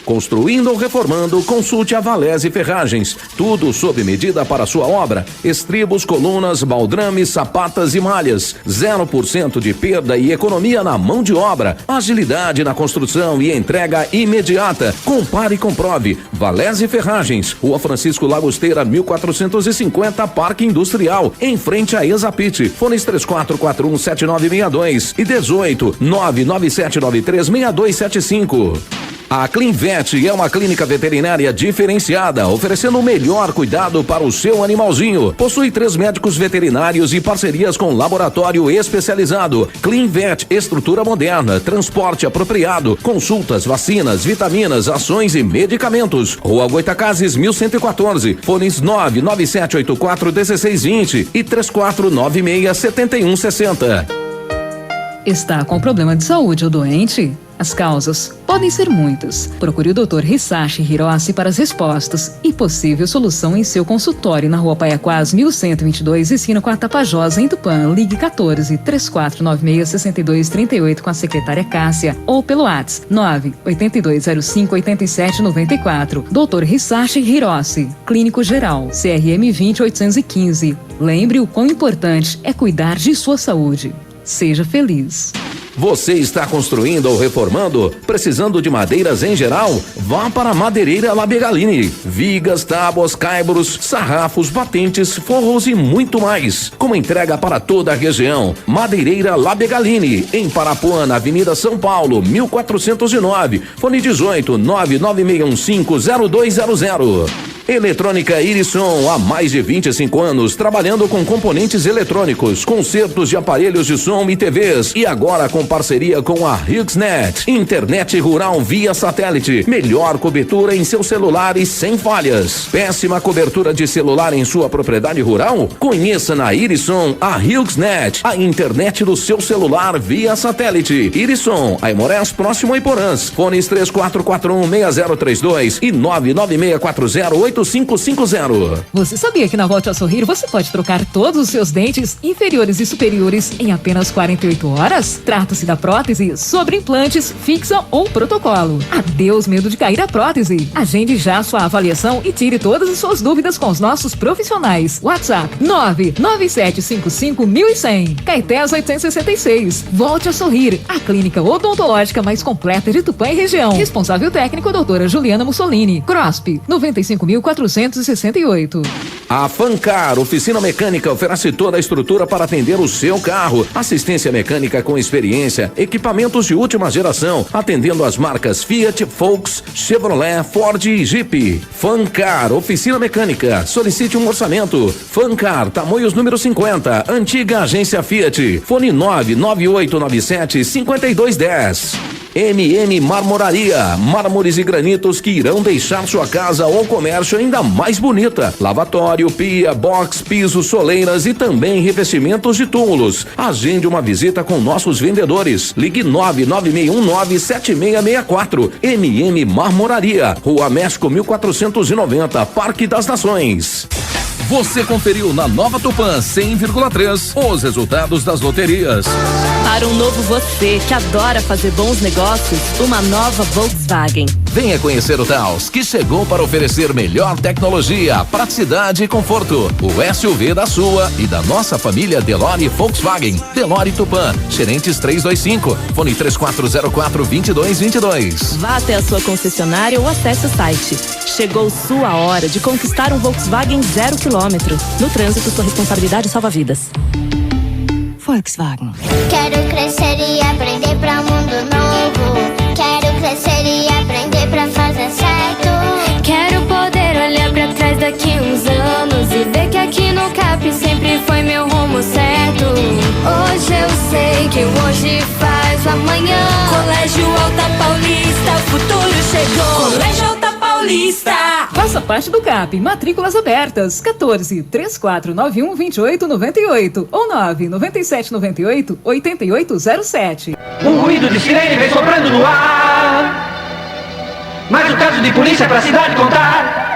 Construindo ou reformando, consulte a Valese Ferragens. Tudo sob medida para sua obra. Estribos, colunas, baldrames, sapatas e malhas. 0% de perda e economia na mão de obra. Agilidade na construção e entrega imediata. Compare e comprove. Valese Ferragens, Rua Francisco Lagosteira, 1450, Parque Industrial, em frente a Exapit. Fones 34417962 e 18 997936275. A Cleanvet é uma clínica veterinária diferenciada, oferecendo o melhor cuidado para o seu animalzinho. Possui 3 médicos veterinários e parcerias com laboratório especializado. Cleanvet, estrutura moderna, transporte apropriado, consultas, vacinas, vitaminas, ações e medicamentos. Rua Goitacazes, 1114, fones 997841620 e 34967160. Está com problema de saúde ou doente? As causas podem ser muitas. Procure o Dr. Hisashi Hirossi para as respostas e possível solução em seu consultório na Rua Paiaquás, 1122, esquina com a Tapajós, em Tupã. Ligue 14-3496-6238 com a secretária Cássia ou pelo WhatsApp 98205-8794. Dr. Hisashi Hirossi, Clínico Geral, CRM 20815. Lembre o quão importante é cuidar de sua saúde. Seja feliz. Você está construindo ou reformando? Precisando de madeiras em geral? Vá para a Madeireira Labegalini. Vigas, tábuas, caibros, sarrafos, batentes, forros e muito mais. Com entrega para toda a região. Madeireira Labegalini, em Parapuã, na Avenida São Paulo, 1409. Fone 18 996150200. Eletrônica Irisson, há mais de 25 anos, trabalhando com componentes eletrônicos, consertos de aparelhos de som e TVs, e agora com parceria com a HughesNet, internet rural via satélite, melhor cobertura em seu celular e sem falhas. Péssima cobertura de celular em sua propriedade rural? Conheça na Irisson a HughesNet, a internet do seu celular via satélite. Irisson, Aimorés, próximo a Iporãs. Fones 3441-6032 e 996408550. Você sabia que na Volte a Sorrir você pode trocar todos os seus dentes inferiores e superiores em apenas 48 horas? Trata-se da prótese sobre implantes, fixa ou protocolo. Adeus medo de cair a prótese. Agende já sua avaliação e tire todas as suas dúvidas com os nossos profissionais. WhatsApp 997551100. Caetés 866. Volte a Sorrir, a clínica odontológica mais completa de Tupã e região. Responsável técnico doutora Juliana Mussolini. CROSP 95.468. A Fancar, oficina mecânica, oferece toda a estrutura para atender o seu carro. Assistência mecânica com experiência, equipamentos de última geração, atendendo as marcas Fiat, Volks, Chevrolet, Ford e Jeep. Fancar, oficina mecânica. Solicite um orçamento. Fancar, Tamoios número 50, antiga agência Fiat. Fone 99897-5210. MM Marmoraria, mármores e granitos que irão deixar sua casa ou comércio ainda mais bonita. Lavatório, pia, box, piso, soleiras e também revestimentos de túmulos. Agende uma visita com nossos vendedores. Ligue 996197664. MM Marmoraria, Rua México 1490, Parque das Nações. Você conferiu na Nova Tupã 100,3 os resultados das loterias. Para um novo você que adora fazer bons negócios, uma nova Volkswagen. Venha conhecer o Taos, que chegou para oferecer melhor tecnologia, praticidade e conforto. O SUV da sua e da nossa família Delore Volkswagen. Delore Tupã, Gerentes 325, fone 3404-2222. Vá até a sua concessionária ou acesse o site. Chegou sua hora de conquistar um Volkswagen 0 km. No trânsito, sua responsabilidade salva vidas. Volkswagen. Quero crescer e aprender pra um mundo novo. Quero crescer e aprender pra fazer certo. Quero poder olhar pra trás daqui uns anos e ver que aqui no CAP sempre foi meu rumo certo. Hoje eu sei que o hoje faz o amanhã. Colégio Alta Paulista, o futuro chegou. Colégio Alta Paulista. Faça parte do CAP. Matrículas abertas. 14-3491-2898 ou 99798-8807. Um ruído de sirene vem soprando no ar. Mais um caso de polícia pra cidade contar.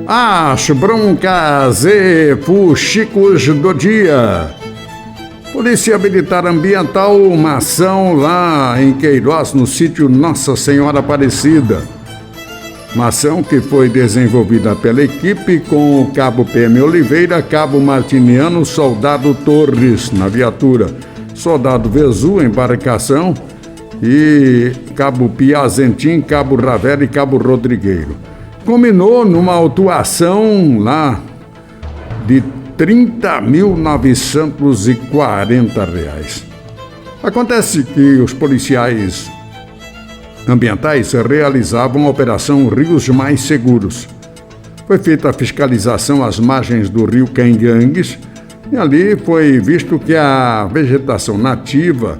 As broncas e fuxicos do dia. Polícia Militar Ambiental, uma ação lá em Queiroz, no sítio Nossa Senhora Aparecida. Uma ação que foi desenvolvida pela equipe com o cabo PM Oliveira, cabo Martiniano, soldado Torres na viatura, soldado Vezu, embarcação, e cabo Piazentim, cabo Ravera e cabo Rodrigueiro. Culminou numa autuação lá de R$30.940. Acontece que os policiais ambientais realizavam a Operação Rios Mais Seguros. Foi feita a fiscalização às margens do rio Cangangues e ali foi visto que a vegetação nativa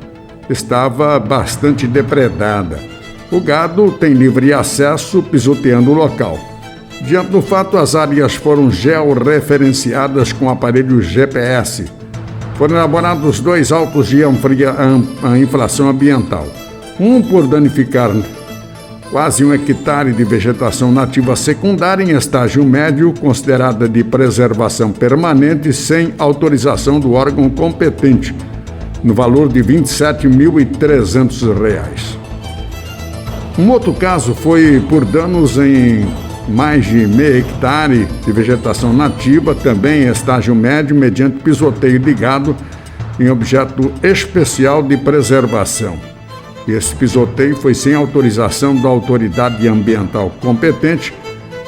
estava bastante depredada. O gado tem livre acesso pisoteando o local. Diante do fato, as áreas foram georreferenciadas com aparelho GPS. Foram elaborados 2 autos de infração ambiental. Um por danificar quase 1 hectare de vegetação nativa secundária em estágio médio, considerada de preservação permanente, sem autorização do órgão competente, no valor de R$27.300. Um outro caso foi por danos em mais de meio hectare de vegetação nativa, também em estágio médio, mediante pisoteio ligado em objeto especial de preservação. Esse pisoteio foi sem autorização da autoridade ambiental competente.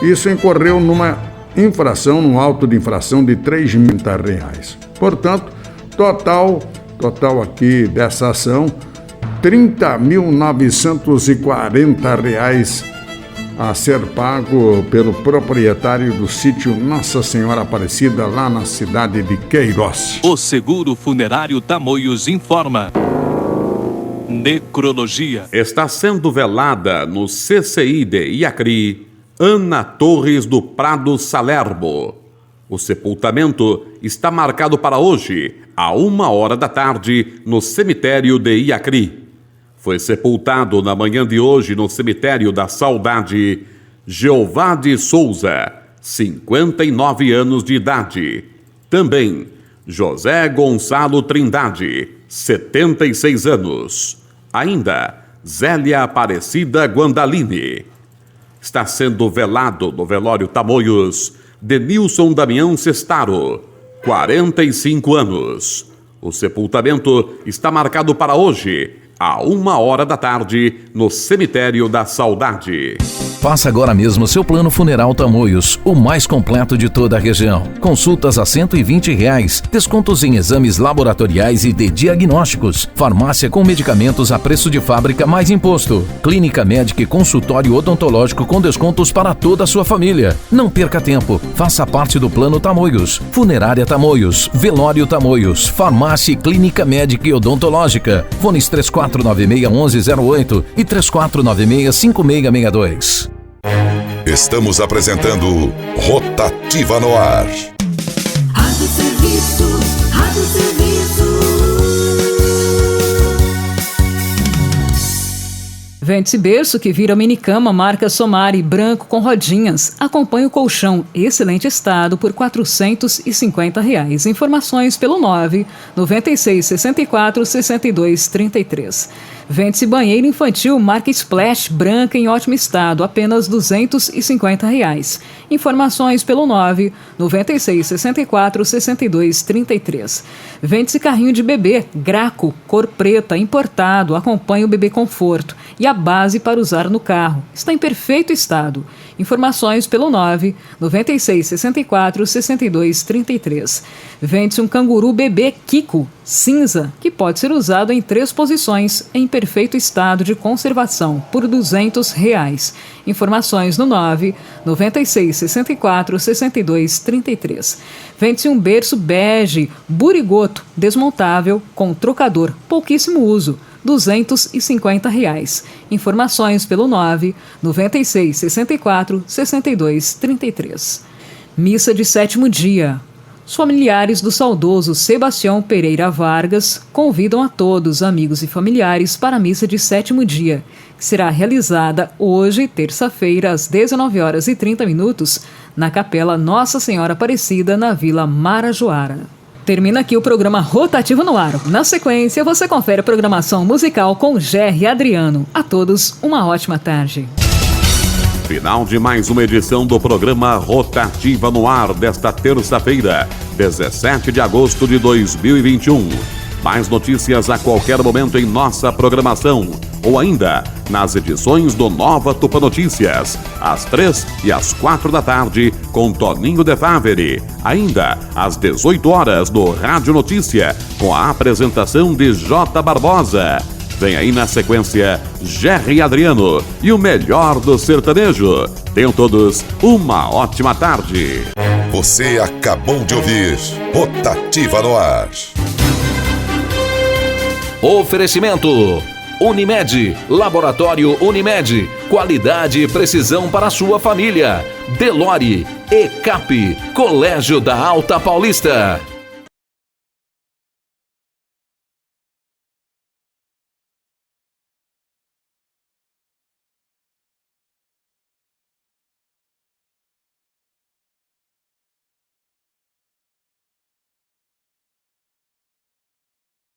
Isso incorreu numa infração, num auto de infração de R$3.000. Portanto, total aqui dessa ação, R$30.940 a ser pago pelo proprietário do sítio Nossa Senhora Aparecida, lá na cidade de Queiroz. O Seguro Funerário Tamoios informa. Necrologia. Está sendo velada no CCI de Iacri, Ana Torres do Prado Salerbo. O sepultamento está marcado para hoje, à 13h, no cemitério de Iacri. Foi sepultado na manhã de hoje no cemitério da Saudade, Jeová de Souza, 59 anos de idade. Também José Gonçalo Trindade, 76 anos. Ainda Zélia Aparecida Guandalini. Está sendo velado no velório Tamoios Denilson Damião Sestaro, 45 anos. O sepultamento está marcado para hoje, à 13h, no cemitério da Saudade. Faça agora mesmo seu plano funeral Tamoios, o mais completo de toda a região. Consultas a R$120, descontos em exames laboratoriais e de diagnósticos, farmácia com medicamentos a preço de fábrica mais imposto, clínica médica e consultório odontológico com descontos para toda a sua família. Não perca tempo, faça parte do plano Tamoios. Funerária Tamoios, velório Tamoios, farmácia e clínica médica e odontológica. Fones 3496-1108 e 3496-5662. Estamos apresentando Rotativa no Ar. Rádio Serviço, Rádio Serviço. Vende-se berço que vira minicama marca Somari, branco com rodinhas. Acompanhe o colchão, excelente estado, por R$450. Informações pelo 996646233. Vende-se banheiro infantil marca Splash, branca em ótimo estado, apenas R$250. Informações pelo 996646233. Vende-se carrinho de bebê, Graco, cor preta, importado, acompanha o bebê conforto e a base para usar no carro. Está em perfeito estado. Informações pelo 996646233. Vende-se um canguru bebê Kiko, cinza, que pode ser usado em 3 posições, em perfeito estado de conservação, por R$200. Informações no 996646233. Vende-se um berço bege, Burigoto, desmontável, com trocador, pouquíssimo uso, R$250. Informações pelo 996646233. Missa de 7º dia. Os familiares do saudoso Sebastião Pereira Vargas convidam a todos, amigos e familiares, para a missa de 7º dia, que será realizada hoje, terça-feira, às 19h30, na Capela Nossa Senhora Aparecida, na Vila Marajoara. Termina aqui o programa Rotativa no Ar. Na sequência, você confere a programação musical com Gerry Adriano. A todos, uma ótima tarde. Final de mais uma edição do programa Rotativa no Ar desta terça-feira, 17 de agosto de 2021. Mais notícias a qualquer momento em nossa programação ou ainda nas edições do Nova Tupã Notícias, às 3 e às 4 da tarde, com Toninho De Favre. Ainda às 18 horas no Rádio Notícia, com a apresentação de J. Barbosa. Vem aí na sequência Gerry Adriano e o melhor do sertanejo. Tenham todos uma ótima tarde. Você acabou de ouvir Rotativa no Ar. Oferecimento Unimed, Laboratório Unimed, qualidade e precisão para a sua família. Delore, ECAP, Colégio da Alta Paulista.